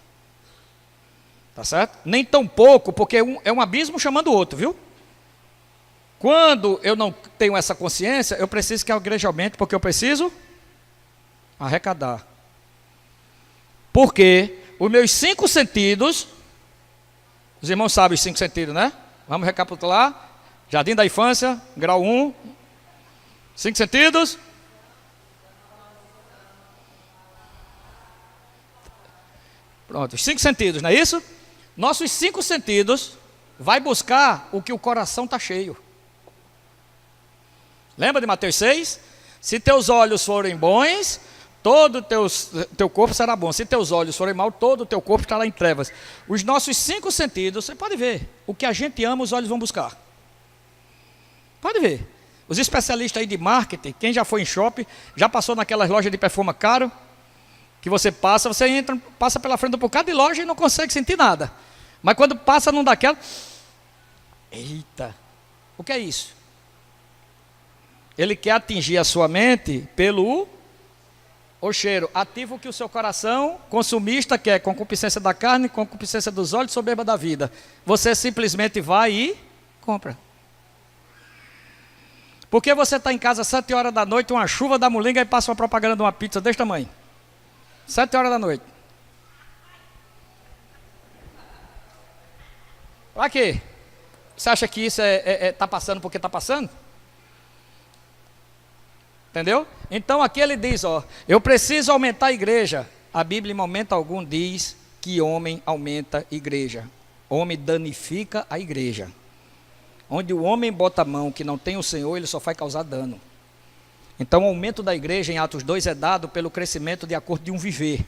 Tá certo? Nem tão pouco, porque é um abismo chamando o outro, viu? Quando eu não tenho essa consciência, eu preciso que a igreja aumente, porque eu preciso arrecadar. Porque os meus 5 sentidos, os irmãos sabem os 5 sentidos, né? Vamos recapitular. Jardim da Infância, grau 1. 5 sentidos. Pronto, os 5 sentidos, não é isso? Nossos 5 sentidos vai buscar o que o coração está cheio. Lembra de Mateus 6? Se teus olhos forem bons, todo o teu corpo será bom. Se teus olhos forem maus, todo o teu corpo estará em trevas. Os nossos 5 sentidos, você pode ver, o que a gente ama, os olhos vão buscar. Pode ver. Os especialistas aí de marketing, quem já foi em shopping, já passou naquelas lojas de perfume caro, que você entra, passa pela frente de um bocado de loja e não consegue sentir nada. Mas quando passa num daquela, eita, o que é isso? Ele quer atingir a sua mente pelo o cheiro. Ativa o que o seu coração consumista quer, concupiscência da carne, concupiscência dos olhos, soberba da vida. Você simplesmente vai e compra. Porque você está em casa às 7 horas da noite, uma chuva da molinga e passa uma propaganda de uma pizza desse tamanho. 7 horas da noite. Para quê? Você acha que isso está passando porque está passando? Entendeu? Então aqui ele diz, ó, eu preciso aumentar a igreja. A Bíblia em momento algum diz que homem aumenta a igreja. Homem danifica a igreja. Onde o homem bota a mão que não tem o Senhor, ele só vai causar dano. Então o aumento da igreja em Atos 2 é dado pelo crescimento de acordo de um viver.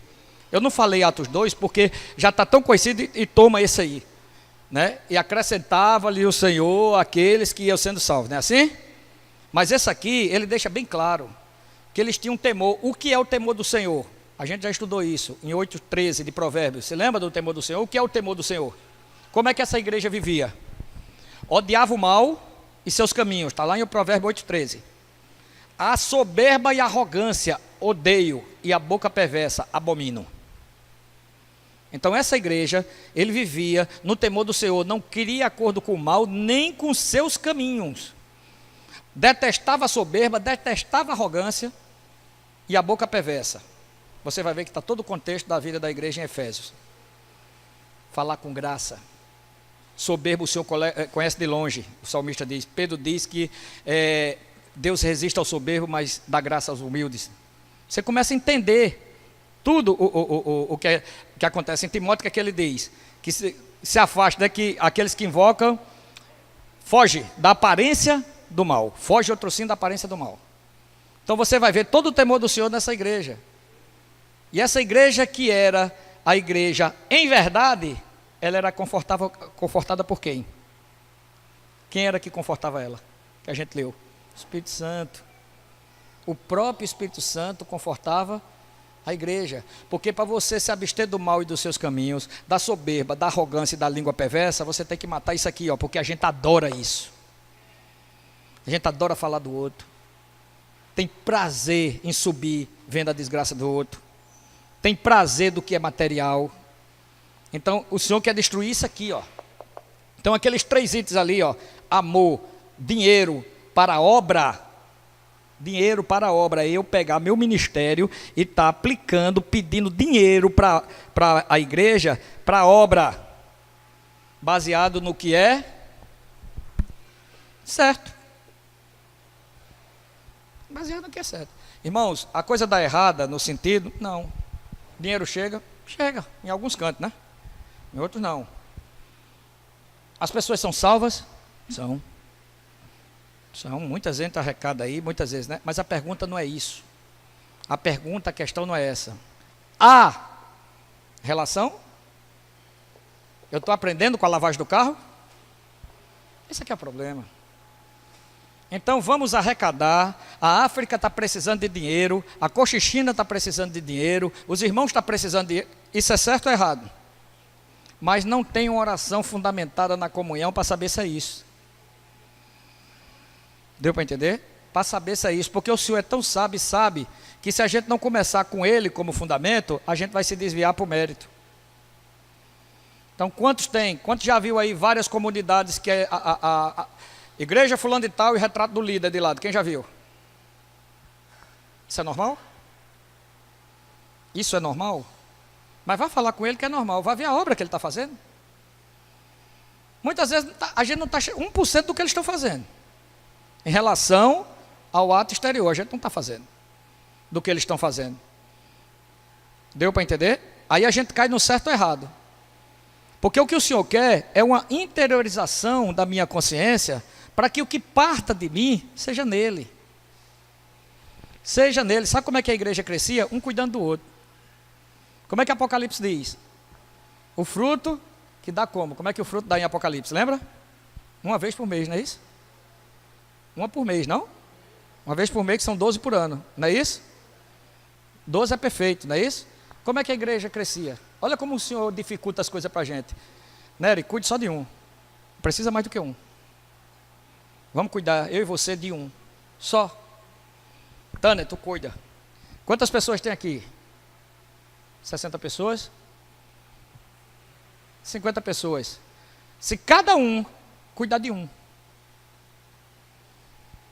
Eu não falei Atos 2 porque já está tão conhecido e toma esse aí, né? E acrescentava-lhe o Senhor aqueles que iam sendo salvos, não é assim? Mas esse aqui, ele deixa bem claro que eles tinham temor. O que é o temor do Senhor? A gente já estudou isso em 8:13 de Provérbios. Você lembra do temor do Senhor? O que é o temor do Senhor? Como é que essa igreja vivia? Odiava o mal e seus caminhos. Está lá em Provérbio 8:13. A soberba e a arrogância odeio, e a boca perversa abomino. Então essa igreja, ele vivia no temor do Senhor, não queria acordo com o mal, nem com seus caminhos. Detestava a soberba, detestava a arrogância e a boca perversa. Você vai ver que está todo o contexto da vida da igreja em Efésios. Falar com graça. Soberbo o Senhor conhece de longe, o salmista diz. Pedro diz que Deus resiste ao soberbo, mas dá graça aos humildes. Você começa a entender tudo o que acontece em Timóteo, que ele diz, que se afasta daqui aqueles que invocam, foge da aparência do mal, foge outro sim da aparência do mal. Então você vai ver todo o temor do Senhor nessa igreja. E essa igreja que era a igreja em verdade, ela era confortada por quem? Quem era que confortava ela? Que a gente leu. Espírito Santo. O próprio Espírito Santo confortava a igreja. Porque para você se abster do mal e dos seus caminhos, da soberba, da arrogância e da língua perversa, você tem que matar isso aqui, ó, porque a gente adora isso. A gente adora falar do outro. Tem prazer em subir vendo a desgraça do outro. Tem prazer do que é material. Então o Senhor quer destruir isso aqui, ó. Então aqueles 3 itens ali, ó: amor, dinheiro para a obra. Dinheiro para a obra é eu pegar meu ministério e estar aplicando, pedindo dinheiro para a igreja, para a obra, baseado no que é certo. Baseado no que é certo. Irmãos, a coisa dá errada no sentido, não. Dinheiro chega, em alguns cantos, né? Em outros não. As pessoas são salvas? São. Muita gente arrecada aí, muitas vezes, né? Mas a pergunta não é isso. A questão não é essa. A relação? Eu estou aprendendo com a lavagem do carro? Esse aqui é o problema. Então vamos arrecadar. A África está precisando de dinheiro, a Cochichina está precisando de dinheiro, os irmãos estão precisando de dinheiro. Isso é certo ou errado? Mas não tem uma oração fundamentada na comunhão para saber se é isso. Deu para entender? Para saber se é isso, porque o Senhor é tão sábio e sabe que se a gente não começar com Ele como fundamento, a gente vai se desviar para o mérito. Então quantos tem? Quantos já viu aí várias comunidades que é a igreja fulano de tal e retrato do líder de lado? Quem já viu? Isso é normal? Isso é normal? Mas vai falar com ele que é normal, vai ver a obra que ele está fazendo. Muitas vezes a gente não está 1% do que eles estão fazendo. Em relação ao ato exterior, a gente não está fazendo do que eles estão fazendo. Deu para entender? Aí a gente cai no certo ou errado. Porque o que o Senhor quer é uma interiorização da minha consciência para que o que parta de mim seja nele. Seja nele. Sabe como é que a igreja crescia? Um cuidando do outro. Como é que Apocalipse diz? O fruto que dá como? Como é que o fruto dá em Apocalipse? Lembra? Uma vez por mês, não é isso? Uma por mês, não? Uma vez por mês, que são 12 por ano, não é isso? 12 é perfeito, não é isso? Como é que a igreja crescia? Olha como o Senhor dificulta as coisas para a gente. Nery, cuide só de um. Não precisa mais do que um. Vamos cuidar, eu e você, de um. Só. Tânia, tu cuida. Quantas pessoas tem aqui? 60 pessoas? 50 pessoas. Se cada um cuidar de um,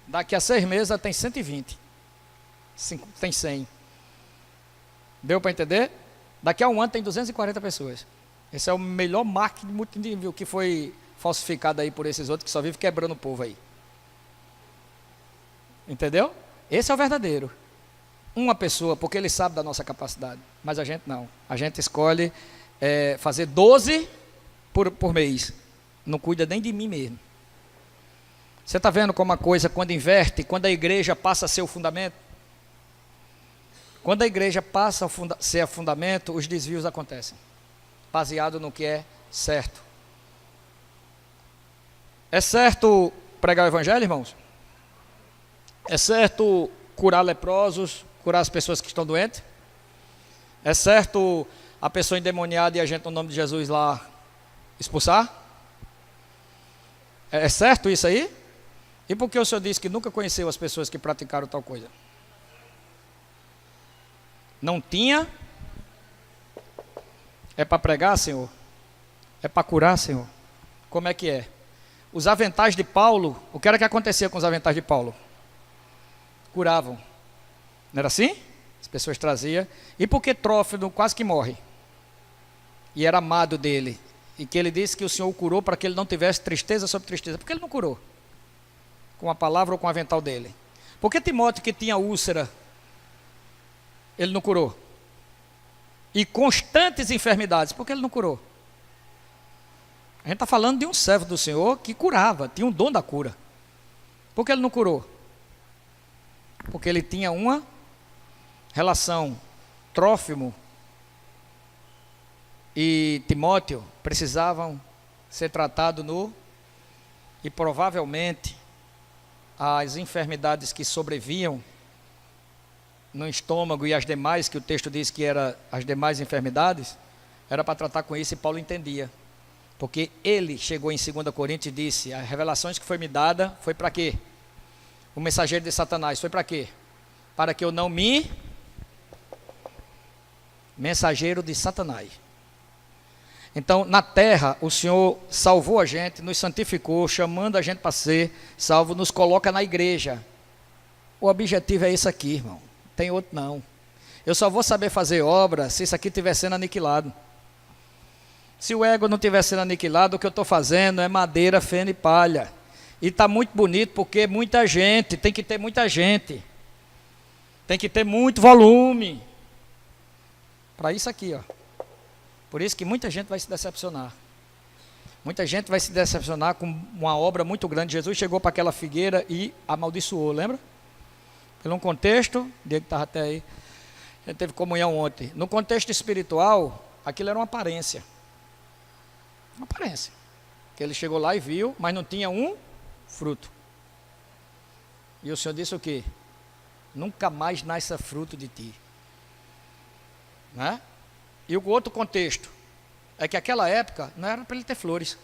daqui a 6 meses tem 120. Tem 100. Deu para entender? Daqui a um ano tem 240 pessoas. Esse é o melhor marketing multinível que foi falsificado aí por esses outros que só vivem quebrando o povo aí. Entendeu? Esse é o verdadeiro. Uma pessoa, porque ele sabe da nossa capacidade. Mas a gente não. A gente escolhe fazer 12 por mês. Não cuida nem de mim mesmo. Você está vendo como a coisa, quando inverte, quando a igreja passa a ser o fundamento? Quando a igreja passa a ser o fundamento, os desvios acontecem. Baseado no que é certo. É certo pregar o evangelho, irmãos? É certo curar leprosos, curar as pessoas que estão doentes? É certo a pessoa endemoniada e a gente, no nome de Jesus, lá expulsar? É certo isso aí? E por que o Senhor disse que nunca conheceu as pessoas que praticaram tal coisa? Não tinha? É para pregar, Senhor? É para curar, Senhor? Como é que é? Os aventais de Paulo, o que era que acontecia com os aventais de Paulo? Curavam. Não era assim? As pessoas traziam. E por que Trófimo quase que morre? E era amado dele. E que ele disse que o Senhor o curou para que ele não tivesse tristeza sobre tristeza. Por que ele não curou? Com a palavra ou com o avental dele? Por que Timóteo, que tinha úlcera, ele não curou? E constantes enfermidades, por que ele não curou? A gente está falando de um servo do Senhor que curava, tinha um dom da cura. Por que ele não curou? Porque ele tinha uma relação. Trófimo e Timóteo precisavam ser tratados e provavelmente as enfermidades que sobrevinham no estômago e as demais, que o texto diz que eram as demais enfermidades, era para tratar com isso, e Paulo entendia. Porque ele chegou em 2 Coríntios e disse: as revelações que foi me dada, foi para quê? O mensageiro de Satanás, foi para quê? Para que eu não me... Mensageiro de Satanás. Então, na terra, o Senhor salvou a gente, nos santificou, chamando a gente para ser salvo, nos coloca na igreja. O objetivo é isso aqui, irmão. Tem outro não. Eu só vou saber fazer obra se isso aqui estiver sendo aniquilado. Se o ego não estiver sendo aniquilado, o que eu estou fazendo é madeira, feno e palha. E está muito bonito porque muita gente, tem que ter muita gente. Tem que ter muito volume. Para isso aqui, ó. Por isso que muita gente vai se decepcionar. Muita gente vai se decepcionar com uma obra muito grande. Jesus chegou para aquela figueira e amaldiçoou, lembra? Pelo um contexto, Diego estava até aí, a gente teve comunhão ontem. No contexto espiritual, aquilo era uma aparência. Uma aparência. Que ele chegou lá e viu, mas não tinha um fruto. E o Senhor disse o quê? Nunca mais nasça fruto de ti. Né? E o outro contexto é que aquela época não era para ele ter flores.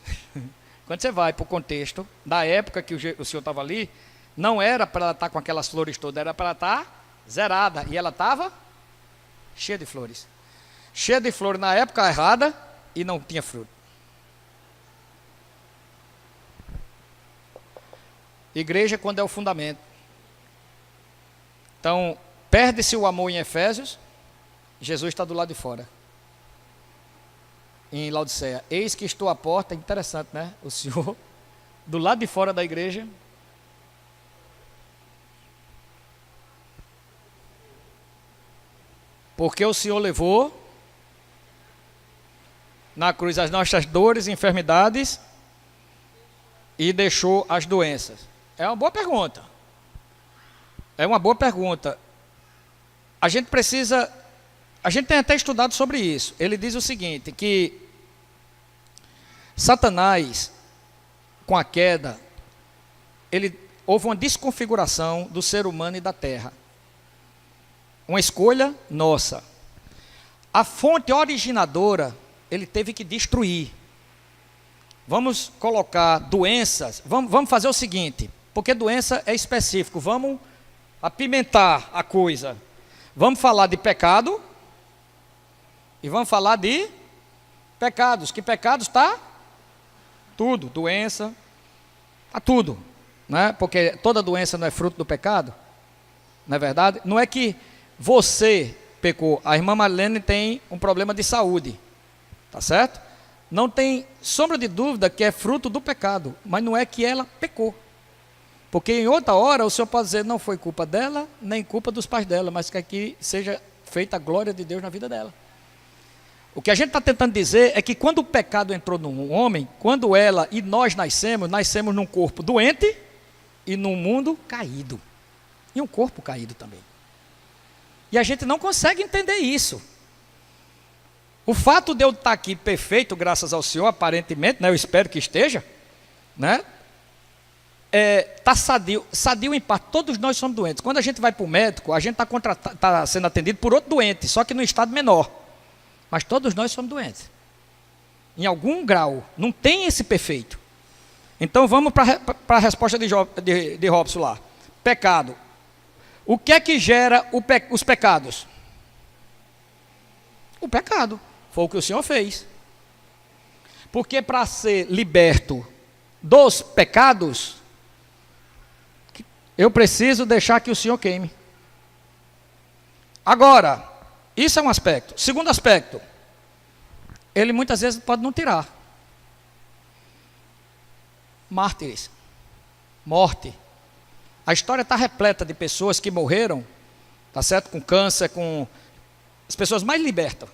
Quando você vai para o contexto da época que o Senhor estava ali, não era para ela estar com aquelas flores todas, era para ela estar zerada. E ela estava cheia de flores. Cheia de flores na época errada e não tinha fruto. Igreja quando é o fundamento. Então, perde-se o amor em Efésios, Jesus está do lado de fora. em Laodiceia: eis que estou à porta. Interessante, né? O Senhor, do lado de fora da igreja, porque o Senhor levou na cruz as nossas dores e enfermidades e deixou as doenças. É uma boa pergunta. É uma boa pergunta. A gente tem até estudado sobre isso. Ele diz o seguinte, que Satanás, com a queda, houve uma desconfiguração do ser humano e da terra. Uma escolha nossa. A fonte originadora, ele teve que destruir. Vamos colocar doenças, vamos fazer o seguinte, porque doença é específico, vamos apimentar a coisa. Vamos falar de pecado e vamos falar de pecados. Que pecados está? Tudo, doença, está tudo, né? Porque toda doença não é fruto do pecado, não é verdade? Não é que você pecou, a irmã Marlene tem um problema de saúde, tá certo? Não tem sombra de dúvida que é fruto do pecado, mas não é que ela pecou. Porque em outra hora o Senhor pode dizer, não foi culpa dela, nem culpa dos pais dela, mas que aqui seja feita a glória de Deus na vida dela. O que a gente está tentando dizer é que quando o pecado entrou num homem, quando ela e nós nascemos num corpo doente e num mundo caído. E um corpo caído também. E a gente não consegue entender isso. O fato de eu estar aqui perfeito, graças ao Senhor, aparentemente, né, eu espero que esteja, né? Está sadio em parte. Todos nós somos doentes. Quando a gente vai para o médico, a gente está sendo atendido por outro doente, só que no estado menor. Mas todos nós somos doentes. Em algum grau. Não tem esse perfeito. Então vamos para a resposta de Robson lá. Pecado. O que é que gera os pecados? O pecado. Foi o que o Senhor fez. Porque para ser liberto dos pecados, eu preciso deixar que o Senhor queime. Agora, isso é um aspecto. Segundo aspecto, ele muitas vezes pode não tirar. Mártires, morte. A história está repleta de pessoas que morreram, tá certo? Com câncer, com as pessoas mais libertas.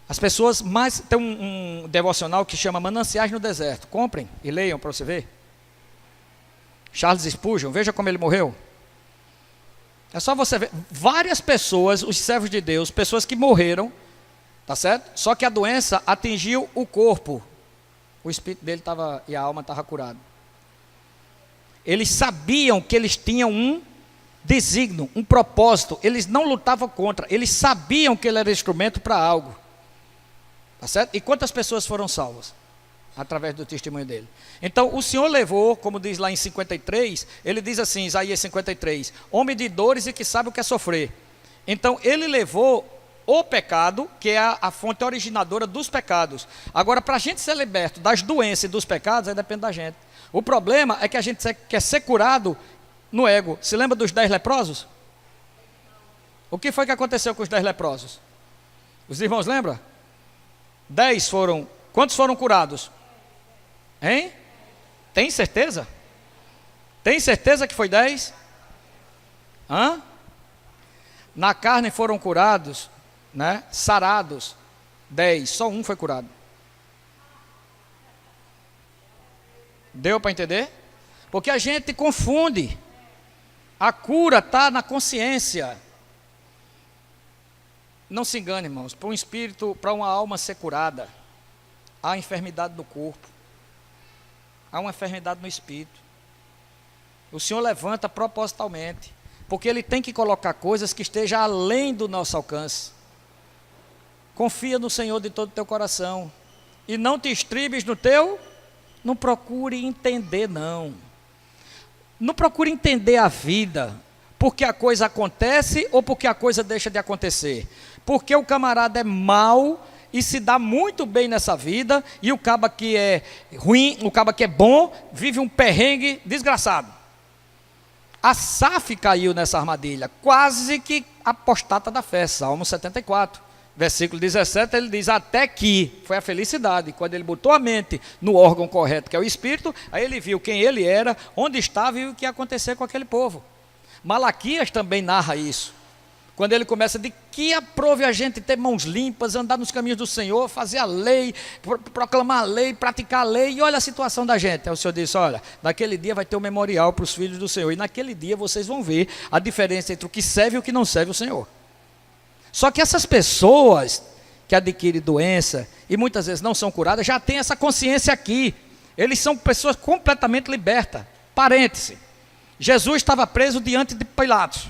As pessoas mais... Tem um devocional que chama Mananciais no Deserto. Comprem e leiam para você ver. Charles Spurgeon, veja como ele morreu. É só você ver. Várias pessoas, os servos de Deus, pessoas que morreram, tá certo? Só que a doença atingiu o corpo. O espírito dele estava e a alma estava curado. Eles sabiam que eles tinham um desígnio, um propósito. Eles não lutavam contra. Eles sabiam que ele era instrumento para algo. Tá certo? E quantas pessoas foram salvas? Através do testemunho dele. Então o Senhor levou, como diz lá em 53, ele diz assim, Isaías 53, homem de dores e que sabe o que é sofrer. Então ele levou o pecado, que é a fonte originadora dos pecados. Agora, para a gente ser liberto das doenças e dos pecados, aí depende da gente. O problema é que a gente quer ser curado no ego. Se lembra dos 10 leprosos? O que foi que aconteceu com os 10 leprosos? Os irmãos lembram? 10 foram... Quantos foram curados? Hein? Tem certeza? Tem certeza que foi 10? Hã? Na carne foram curados, né? Sarados, 10, só um foi curado. Deu para entender? Porque a gente confunde. A cura está na consciência. Não se engane, irmãos. Para um espírito, para uma alma ser curada, há enfermidade do corpo. Há uma enfermidade no espírito. O Senhor levanta propositalmente, porque Ele tem que colocar coisas que estejam além do nosso alcance. Confia no Senhor de todo o teu coração. E não te estribes no teu... Não procure entender, não. Não procure entender a vida, porque a coisa acontece ou porque a coisa deixa de acontecer. Porque o camarada é mau e se dá muito bem nessa vida, e o caba que é ruim, o caba que é bom, vive um perrengue desgraçado. Asaf caiu nessa armadilha, quase que apostata da fé, Salmo 74. Versículo 17, ele diz, até que, foi a felicidade, quando ele botou a mente no órgão correto, que é o Espírito, aí ele viu quem ele era, onde estava e o que ia acontecer com aquele povo. Malaquias também narra isso, quando ele começa, de que aprove a gente ter mãos limpas, andar nos caminhos do Senhor, fazer a lei, proclamar a lei, praticar a lei, e olha a situação da gente. Aí o Senhor disse, olha, naquele dia vai ter um memorial para os filhos do Senhor, e naquele dia vocês vão ver a diferença entre o que serve e o que não serve o Senhor. Só que essas pessoas que adquirem doença e muitas vezes não são curadas, já têm essa consciência aqui. Eles são pessoas completamente libertas. Parêntese. Jesus estava preso diante de Pilatos.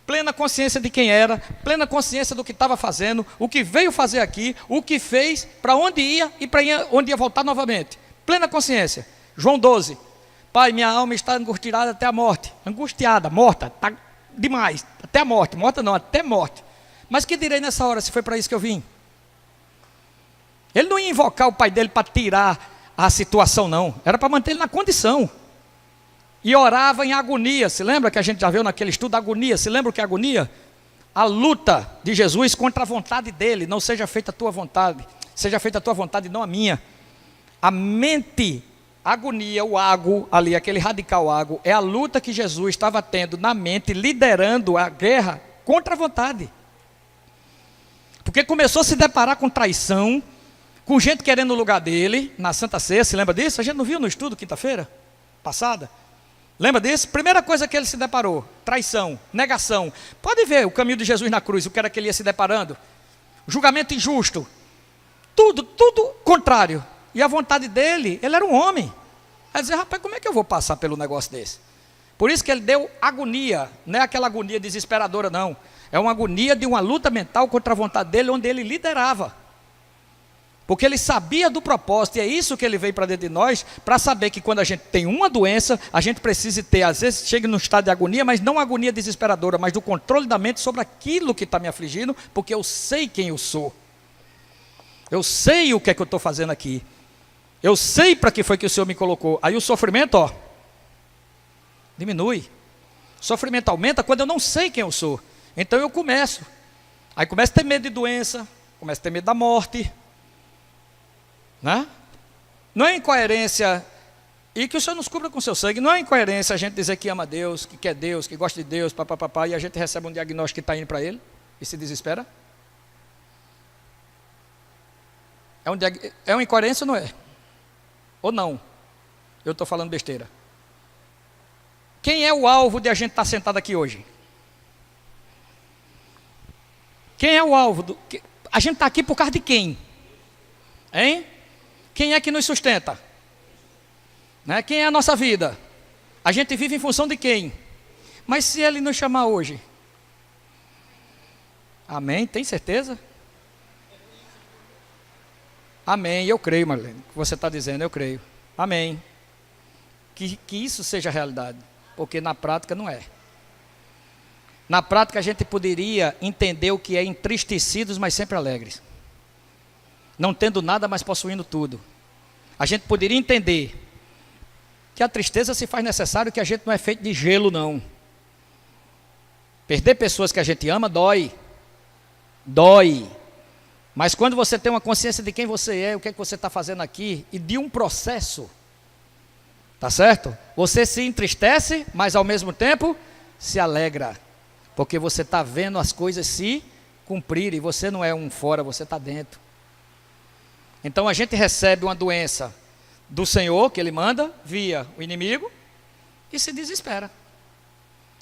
Plena consciência de quem era, plena consciência do que estava fazendo, o que veio fazer aqui, o que fez, para onde ia e para onde ia voltar novamente. Plena consciência. João 12. Pai, minha alma está angustiada até a morte. Angustiada, morta, está demais. Até a morte. Morta não, até morte. Mas que direi nessa hora, se foi para isso que eu vim? Ele não ia invocar o pai dele para tirar a situação, não. Era para manter ele na condição. E orava em agonia. Se lembra que a gente já viu naquele estudo, agonia? Se lembra o que é agonia? A luta de Jesus contra a vontade dele. Não seja feita a tua vontade. Seja feita a tua vontade e não a minha. A mente, agonia, o ago ali, aquele radical ago, é a luta que Jesus estava tendo na mente, liderando a guerra contra a vontade. Porque começou a se deparar com traição, com gente querendo o lugar dele, na Santa Ceia, se lembra disso? A gente não viu no estudo quinta-feira passada? Lembra disso? Primeira coisa que ele se deparou, traição, negação. Pode ver o caminho de Jesus na cruz, o que era que ele ia se deparando. Julgamento injusto, tudo contrário. E a vontade dele, ele era um homem. Aí dizer, rapaz, como é que eu vou passar pelo negócio desse? Por isso que ele deu agonia, não é aquela agonia desesperadora não. É uma agonia de uma luta mental contra a vontade dele, onde ele liderava. Porque ele sabia do propósito, e é isso que ele veio para dentro de nós, para saber que quando a gente tem uma doença, a gente precisa ter, às vezes chega num estado de agonia, mas não agonia desesperadora, mas do controle da mente sobre aquilo que está me afligindo, porque eu sei quem eu sou. Eu sei o que é que eu estou fazendo aqui. Eu sei para que foi que o Senhor me colocou. Aí o sofrimento, ó, diminui. O sofrimento aumenta quando eu não sei quem eu sou. Então eu começo. Aí começo a ter medo de doença, começo a ter medo da morte. Né? Não é incoerência, e que o Senhor nos cubra com seu sangue, não é incoerência a gente dizer que ama Deus, que quer Deus, que gosta de Deus, papapá, e a gente recebe um diagnóstico que está indo para Ele e se desespera. É uma incoerência ou não é? Ou não? Eu estou falando besteira. Quem é o alvo de a gente estar sentado aqui hoje? Quem é o alvo? A gente está aqui por causa de quem? Hein? Quem é que nos sustenta? Né? Quem é a nossa vida? A gente vive em função de quem? Mas se Ele nos chamar hoje? Amém? Tem certeza? Amém, eu creio, Marlene. O que você está dizendo, eu creio. Amém. Que isso seja realidade, porque na prática não é. Na prática a gente poderia entender o que é entristecidos, mas sempre alegres. Não tendo nada, mas possuindo tudo. A gente poderia entender que a tristeza se faz necessário, que a gente não é feito de gelo, não. Perder pessoas que a gente ama dói. Dói. Mas quando você tem uma consciência de quem você é, o que é que você está fazendo aqui, e de um processo, tá certo? Você se entristece, mas ao mesmo tempo se alegra. Porque você está vendo as coisas se cumprirem, e você não é um fora, você está dentro. Então a gente recebe uma doença do Senhor, que Ele manda, via o inimigo, e se desespera.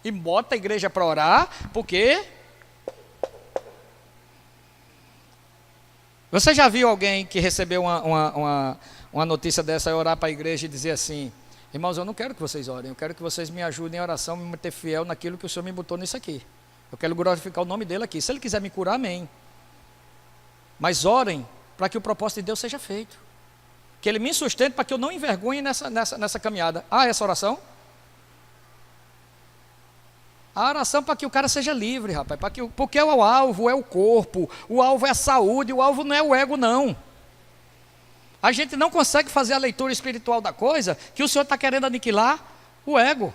E bota a igreja para orar, porque... Você já viu alguém que recebeu uma notícia dessa e orar para a igreja e dizer assim, irmãos, eu não quero que vocês orem, eu quero que vocês me ajudem em oração, me manter fiel naquilo que o Senhor me botou nisso aqui. Eu quero glorificar o nome dele aqui. Se Ele quiser me curar, amém. Mas orem para que o propósito de Deus seja feito. Que Ele me sustente para que eu não envergonhe nessa caminhada. Ah, essa oração? A oração para que o cara seja livre, rapaz. Porque o alvo é o corpo, o alvo é a saúde, o alvo não é o ego, não. A gente não consegue fazer a leitura espiritual da coisa, que o Senhor está querendo aniquilar o ego.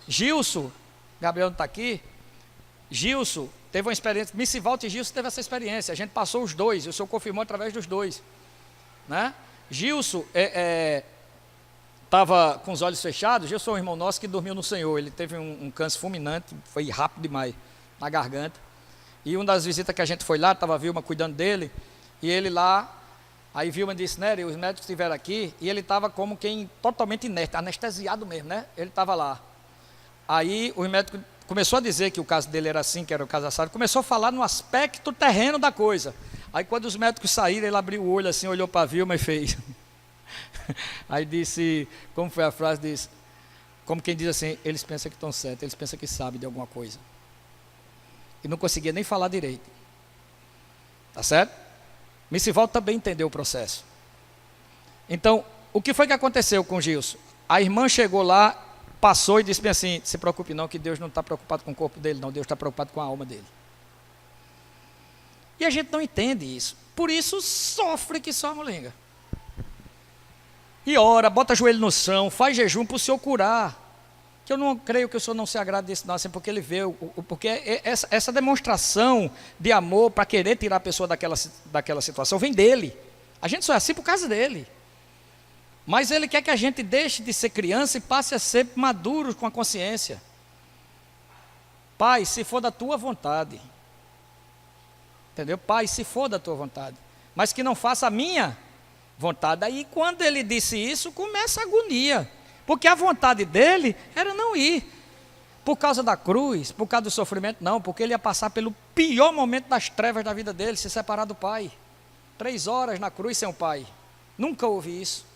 Gilson, Gabriel não está aqui, Gilson teve uma experiência, Missivaldo e Gilson teve essa experiência, a gente passou os dois, o senhor confirmou através dos dois, né? Gilson estava com os olhos fechados. Gilson é um irmão nosso que dormiu no Senhor, ele teve um câncer fulminante, foi rápido demais, na garganta, e uma das visitas que a gente foi lá, estava a Vilma cuidando dele, e ele lá, aí Vilma disse, Nery, os médicos estiveram aqui, e ele estava como quem totalmente inerte, anestesiado mesmo, né? Ele estava lá, aí os médicos começou a dizer que o caso dele era assim, que era o caso assado, começou a falar no aspecto terreno da coisa. Aí quando os médicos saíram, ele abriu o olho assim, olhou para a Vilma e fez. Aí disse, como foi a frase, disse, como quem diz assim, eles pensam que estão certos, eles pensam que sabem de alguma coisa. E não conseguia nem falar direito. Tá certo? Missivaldo também entendeu o processo. Então, o que foi que aconteceu com o Gilson? A irmã chegou lá, passou e disse bem assim, se preocupe não, que Deus não está preocupado com o corpo dele, não, Deus está preocupado com a alma dele. E a gente não entende isso, por isso sofre que só a molenga. E ora, bota joelho no chão, faz jejum para o Senhor curar, que eu não creio que o Senhor não se agrade disso não, assim, porque Ele vê, porque essa demonstração de amor para querer tirar a pessoa daquela situação vem dEle, a gente só é assim por causa dEle. Mas Ele quer que a gente deixe de ser criança e passe a ser maduro com a consciência. Pai, se for da tua vontade. Entendeu? Pai, se for da tua vontade. Mas que não faça a minha vontade. Aí quando ele disse isso, começa a agonia. Porque a vontade dele era não ir. Por causa da cruz, por causa do sofrimento, não. Porque ele ia passar pelo pior momento das trevas da vida dele, se separar do pai. 3 horas na cruz sem o pai. Nunca ouvi isso.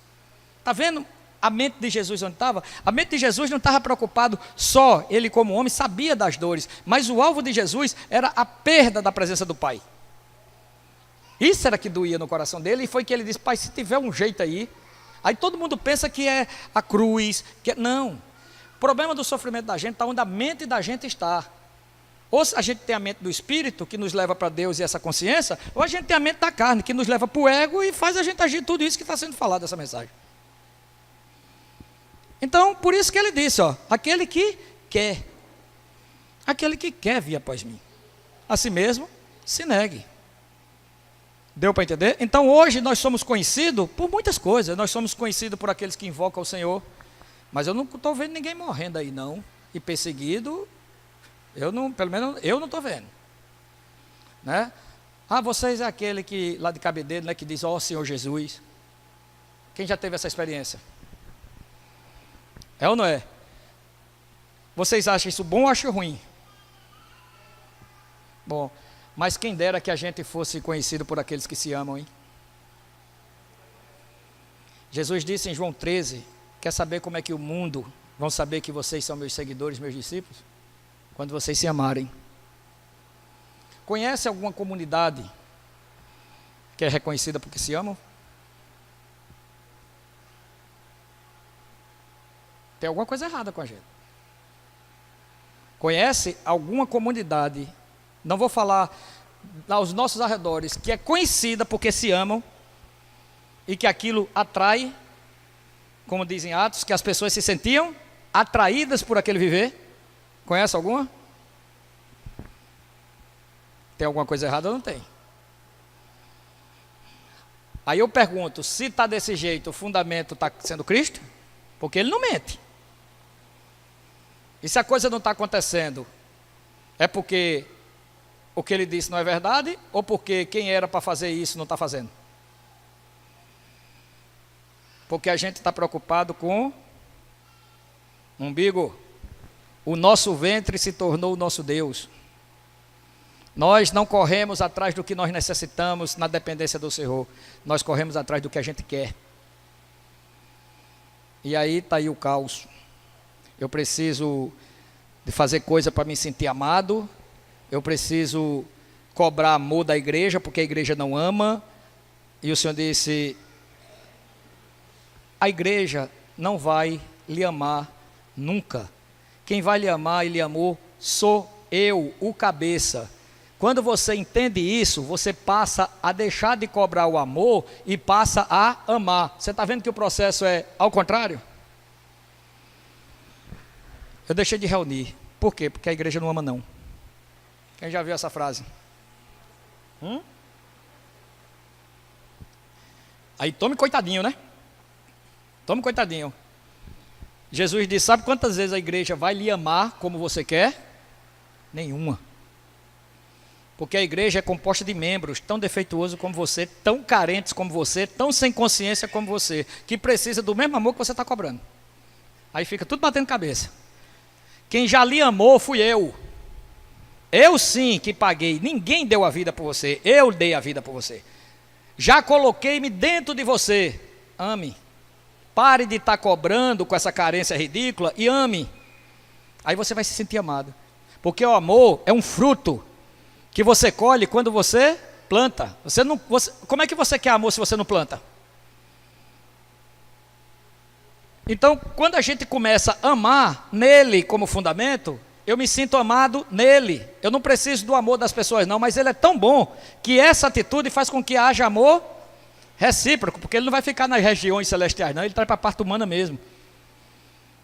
Está vendo a mente de Jesus onde estava? A mente de Jesus não estava preocupado só, ele como homem sabia das dores, mas o alvo de Jesus era a perda da presença do Pai. Isso era que doía no coração dele, e foi que ele disse, Pai, se tiver um jeito aí todo mundo pensa que é a cruz, não. O problema do sofrimento da gente está onde a mente da gente está. Ou a gente tem a mente do Espírito, que nos leva para Deus e essa consciência, ou a gente tem a mente da carne, que nos leva para o ego e faz a gente agir tudo isso que está sendo falado nessa mensagem. Então, por isso que ele disse, aquele que quer vir após mim, a si mesmo se negue. Deu para entender? Então hoje nós somos conhecidos por muitas coisas, nós somos conhecidos por aqueles que invocam o Senhor, mas eu não estou vendo ninguém morrendo aí não, e perseguido, pelo menos eu não estou vendo, né? Vocês é aquele que, lá de Cabedelo, né, que diz, Senhor Jesus, quem já teve essa experiência? É ou não é? Vocês acham isso bom ou acham ruim? Bom, mas quem dera que a gente fosse conhecido por aqueles que se amam, hein? Jesus disse em João 13, quer saber como é que o mundo vão saber que vocês são meus seguidores, meus discípulos? Quando vocês se amarem. Conhece alguma comunidade que é reconhecida porque se amam? Tem alguma coisa errada com a gente. Conhece alguma comunidade, não vou falar aos nossos arredores, que é conhecida porque se amam e que aquilo atrai, como dizem Atos, que as pessoas se sentiam atraídas por aquele viver? Conhece alguma? Tem alguma coisa errada ou não tem? Aí eu pergunto, se está desse jeito, o fundamento está sendo Cristo? Porque Ele não mente. E se a coisa não está acontecendo, é porque o que Ele disse não é verdade, ou porque quem era para fazer isso não está fazendo? Porque a gente está preocupado com o umbigo. O nosso ventre se tornou o nosso Deus. Nós não corremos atrás do que nós necessitamos na dependência do Senhor. Nós corremos atrás do que a gente quer. E aí está aí o caos. Eu preciso de fazer coisa para me sentir amado. Eu preciso cobrar amor da igreja, porque a igreja não ama. E o Senhor disse, a igreja não vai lhe amar nunca. Quem vai lhe amar e lhe amou sou eu, o cabeça. Quando você entende isso, você passa a deixar de cobrar o amor e passa a amar. Você está vendo que o processo é ao contrário? Eu deixei de reunir. Por quê? Porque a igreja não ama não. Quem já viu essa frase? Aí tome coitadinho, né? Tome coitadinho. Jesus disse, sabe quantas vezes a igreja vai lhe amar como você quer? Nenhuma. Porque a igreja é composta de membros tão defeituosos como você, tão carentes como você, tão sem consciência como você, que precisa do mesmo amor que você está cobrando. Aí fica tudo batendo cabeça. Quem já lhe amou fui eu. Eu sim que paguei. Ninguém deu a vida por você. Eu dei a vida por você. Já coloquei-me dentro de você. Ame. Pare de estar cobrando com essa carência ridícula e ame. Aí você vai se sentir amado. Porque o amor é um fruto que você colhe quando você planta. Como é que você quer amor se você não planta? Então, quando a gente começa a amar nele como fundamento, eu me sinto amado nele. Eu não preciso do amor das pessoas não, mas ele é tão bom que essa atitude faz com que haja amor recíproco, porque ele não vai ficar nas regiões celestiais não, ele traz para a parte humana mesmo.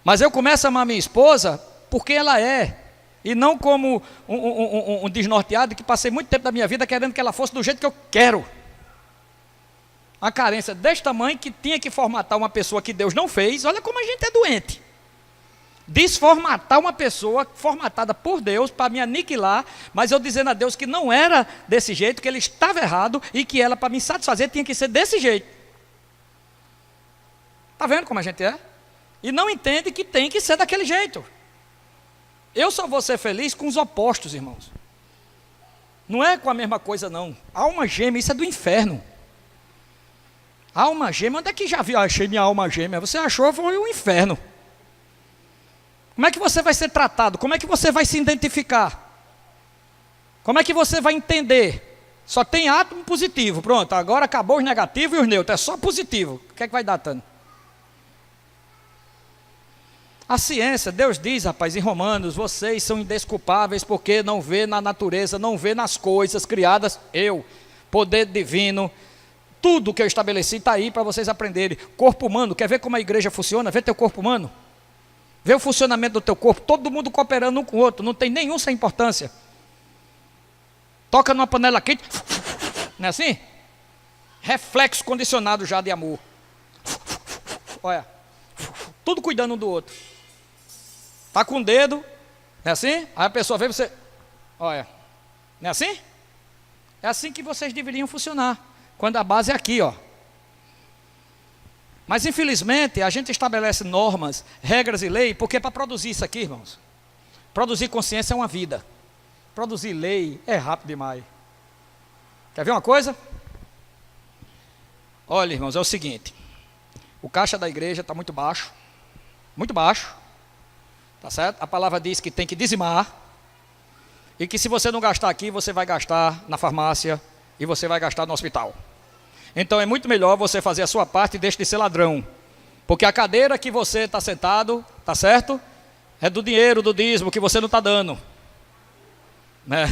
Mas eu começo a amar minha esposa porque ela é, e não como um desnorteado que passei muito tempo da minha vida querendo que ela fosse do jeito que eu quero. A carência deste tamanho que tinha que formatar uma pessoa que Deus não fez. Olha como a gente é doente. Desformatar uma pessoa formatada por Deus para me aniquilar, mas eu dizendo a Deus que não era desse jeito, que ele estava errado e que ela, para me satisfazer, tinha que ser desse jeito. Está vendo como a gente é? E não entende que tem que ser daquele jeito. Eu só vou ser feliz com os opostos, irmãos. Não é com a mesma coisa não. Alma gêmea, isso é do inferno. Alma gêmea, onde é que já viu? Achei minha alma gêmea. Você achou, foi o inferno. Como é que você vai ser tratado? Como é que você vai se identificar? Como é que você vai entender? Só tem átomo positivo, pronto, agora acabou os negativos e os neutros, é só positivo. O que é que vai dar, Tânia? A ciência, Deus diz, rapaz, em Romanos, vocês são indesculpáveis porque não vê na natureza, não vê nas coisas criadas, poder divino, tudo que eu estabeleci está aí para vocês aprenderem. Corpo humano, quer ver como a igreja funciona? Vê teu corpo humano. Vê o funcionamento do teu corpo, todo mundo cooperando um com o outro, não tem nenhum sem importância. Toca numa panela quente, não é assim? Reflexo condicionado já de amor. Olha, tudo cuidando um do outro. Está com o dedo, não é assim? Aí a pessoa vê você, olha, não é assim? É assim que vocês deveriam funcionar, quando a base é aqui, ó. Mas infelizmente a gente estabelece normas, regras e lei, porque é para produzir isso aqui, irmãos. Produzir consciência é uma vida. Produzir lei é rápido demais. Quer ver uma coisa? Olha, irmãos, é o seguinte. O caixa da igreja está muito baixo. Muito baixo. Tá certo? A palavra diz que tem que dizimar. E que se você não gastar aqui, você vai gastar na farmácia e você vai gastar no hospital. Então é muito melhor você fazer a sua parte e deixe de ser ladrão. Porque a cadeira que você está sentado, tá certo? É do dinheiro, do dízimo que você não está dando. Né?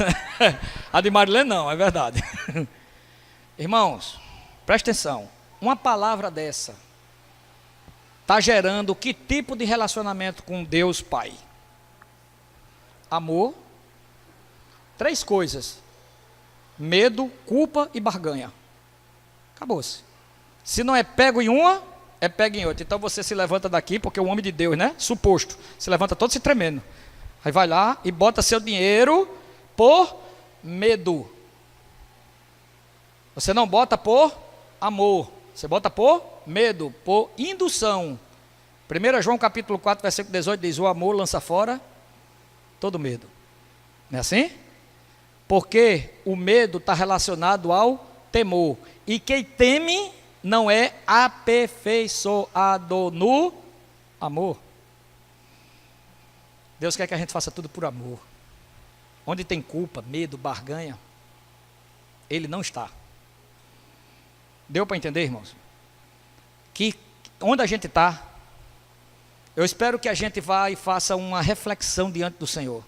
A de Marilene não, é verdade. Irmãos, presta atenção. Uma palavra dessa está gerando que tipo de relacionamento com Deus Pai? Amor. 3 coisas. Medo, culpa e barganha. Acabou-se. Se não é pego em uma, é pego em outra. Então você se levanta daqui, porque o homem de Deus, né? Suposto. Se levanta todo se tremendo. Aí vai lá e bota seu dinheiro por medo. Você não bota por amor. Você bota por medo, por indução. 1 João capítulo 4, versículo 18 diz, o amor lança fora todo medo. Não é assim? Porque o medo está relacionado ao temor. E quem teme não é aperfeiçoado no amor. Deus quer que a gente faça tudo por amor. Onde tem culpa, medo, barganha, Ele não está. Deu para entender, irmãos? Que onde a gente está, eu espero que a gente vá e faça uma reflexão diante do Senhor.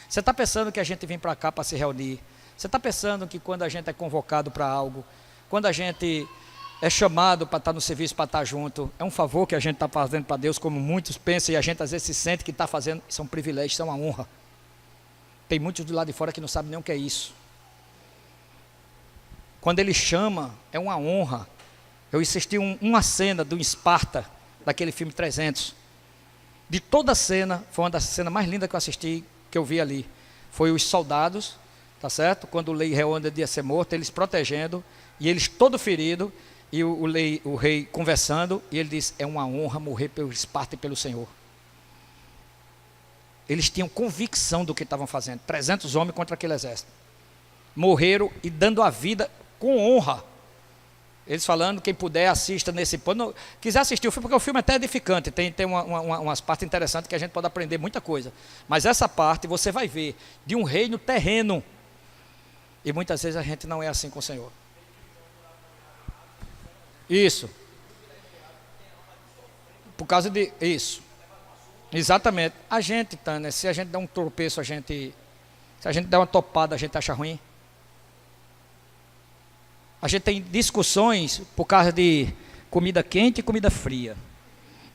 Você está pensando que a gente vem para cá para se reunir? Você está pensando que quando a gente é convocado para algo, quando a gente é chamado para estar no serviço, para estar junto, é um favor que a gente está fazendo para Deus, como muitos pensam, e a gente às vezes se sente que está fazendo, isso é um privilégio, isso é uma honra. Tem muitos do lado de fora que não sabem nem o que é isso. Quando ele chama, é uma honra. Eu assisti uma cena do Esparta, daquele filme 300. De toda a cena, foi uma das cenas mais lindas que eu assisti, que eu vi ali. Foi os soldados, tá certo? Quando o rei Leônidas ia ser morto, eles protegendo, e eles todo ferido, e o rei conversando, e ele disse, é uma honra morrer pelo Esparta e pelo Senhor. Eles tinham convicção do que estavam fazendo. 300 homens contra aquele exército. Morreram e dando a vida com honra. Eles falando, quem puder assista nesse ponto. Quiser assistir o filme, porque o filme é até edificante. Tem umas partes interessantes que a gente pode aprender muita coisa. Mas essa parte você vai ver de um reino terreno. E muitas vezes a gente não é assim com o Senhor. Isso. Por causa de isso. Exatamente. A gente, Tânia, se a gente der um tropeço, se a gente der uma topada, a gente acha ruim. A gente tem discussões por causa de comida quente e comida fria.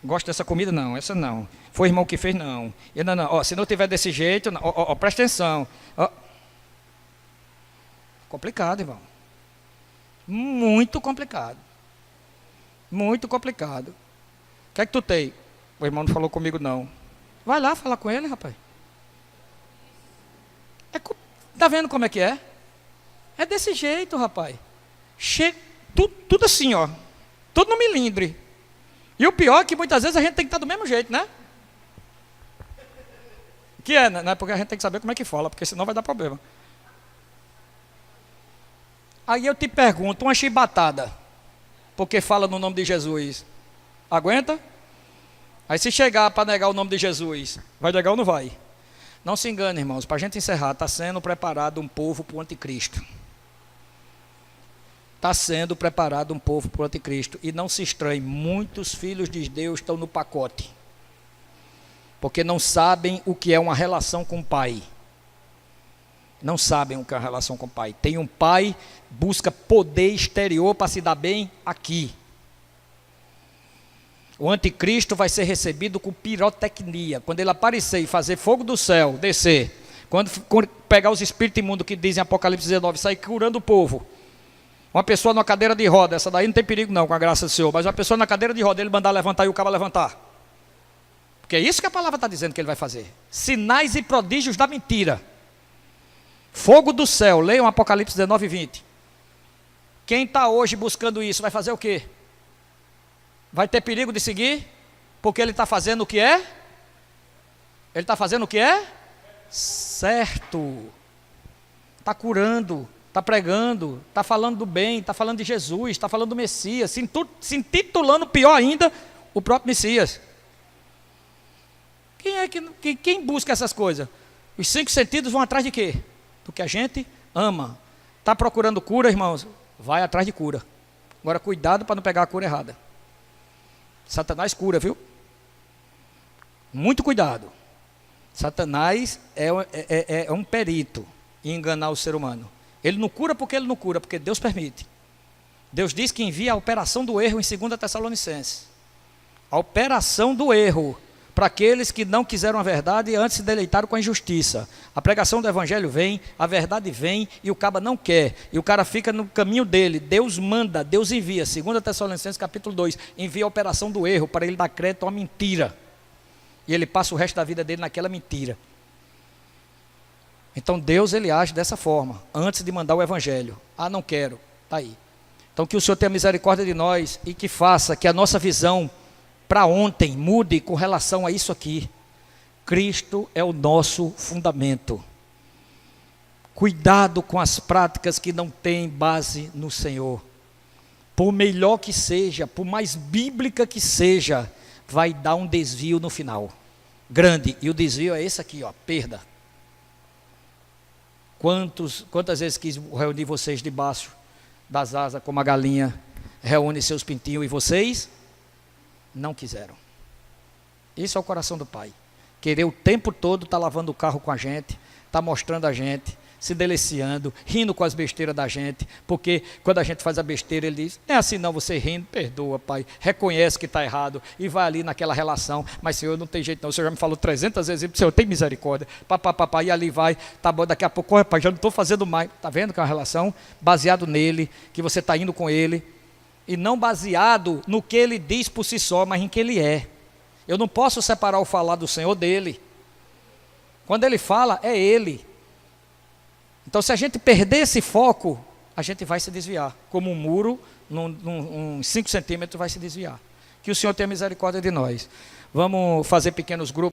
Gosto dessa comida? Não, essa não. Foi o irmão que fez? Não. Eu, não. Ó, se não tiver desse jeito, presta atenção. Ó. Complicado, irmão. Muito complicado. Muito complicado. O que é que tu tem? O irmão não falou comigo, não. Vai lá falar com ele, rapaz. Tá vendo como é que é? É desse jeito, rapaz. Tudo assim, ó. Tudo no milindre. E o pior é que muitas vezes a gente tem que estar do mesmo jeito, né? Que é, né? Porque a gente tem que saber como é que fala, porque senão vai dar problema. Aí eu te pergunto, uma chibatada, porque fala no nome de Jesus, aguenta? Aí se chegar para negar o nome de Jesus, vai negar ou não vai? Não se engane, irmãos, para a gente encerrar, está sendo preparado um povo para o anticristo. Está sendo preparado um povo para o anticristo. E não se estranhe, muitos filhos de Deus estão no pacote. Porque não sabem o que é uma relação com o pai. Não sabem o que é uma relação com o pai. Tem um pai, busca poder exterior para se dar bem aqui. O anticristo vai ser recebido com pirotecnia. Quando ele aparecer e fazer fogo do céu, descer. Quando pegar os espíritos imundos que dizem Apocalipse 19, sair curando o povo. Uma pessoa numa cadeira de roda, essa daí não tem perigo não, com a graça do Senhor. Mas uma pessoa na cadeira de roda, ele mandar levantar e o cabo levantar. Porque é isso que a palavra está dizendo que ele vai fazer. Sinais e prodígios da mentira. Fogo do céu, leiam Apocalipse 19 e 20. Quem está hoje buscando isso, vai fazer o quê? Vai ter perigo de seguir? Porque ele está fazendo o que é? Ele está fazendo o que é? Certo. Está curando, está pregando, está falando do bem, está falando de Jesus, está falando do Messias, se intitulando pior ainda, o próprio Messias. Quem busca essas coisas? Os 5 sentidos vão atrás de quê? Do que a gente ama. Está procurando cura, irmãos? Vai atrás de cura. Agora cuidado para não pegar a cura errada. Satanás cura, viu? Muito cuidado. Satanás é um perito em enganar o ser humano. Ele não cura porque ele não cura, porque Deus permite. Deus diz que envia a operação do erro em 2 Tessalonicenses. A operação do erro para aqueles que não quiseram a verdade e antes se deleitaram com a injustiça. A pregação do evangelho vem, a verdade vem e o caba não quer. E o cara fica no caminho dele. Deus manda, Deus envia. 2 Tessalonicenses capítulo 2, envia a operação do erro para ele dar crédito a uma mentira. E ele passa o resto da vida dele naquela mentira. Então Deus, ele age dessa forma, antes de mandar o evangelho. Ah, não quero, está aí. Então que o Senhor tenha misericórdia de nós e que faça que a nossa visão para ontem mude com relação a isso aqui. Cristo é o nosso fundamento. Cuidado com as práticas que não têm base no Senhor. Por melhor que seja, por mais bíblica que seja, vai dar um desvio no final. Grande. E o desvio é esse aqui, ó, perda. Quantas vezes quis reunir vocês debaixo das asas, como a galinha reúne seus pintinhos, e vocês não quiseram. Isso é o coração do Pai. Querer o tempo todo estar lavando o carro com a gente, estar mostrando a gente, se deliciando, rindo com as besteiras da gente, porque quando a gente faz a besteira, ele diz, não é assim não, você rindo, perdoa, Pai, reconhece que está errado, e vai ali naquela relação, mas Senhor, não tem jeito não, o Senhor já me falou 300 vezes, Senhor, tem misericórdia, papapá, e ali vai, tá bom, daqui a pouco, corre, Pai, já não estou fazendo mais, está vendo que é uma relação baseado nele, que você está indo com ele, e não baseado no que ele diz por si só, mas em que ele é. Eu não posso separar o falar do Senhor dele. Quando ele fala, é ele. Então, se a gente perder esse foco, a gente vai se desviar. Como um muro, uns 5 centímetros vai se desviar. Que o Senhor tenha misericórdia de nós. Vamos fazer pequenos grupos.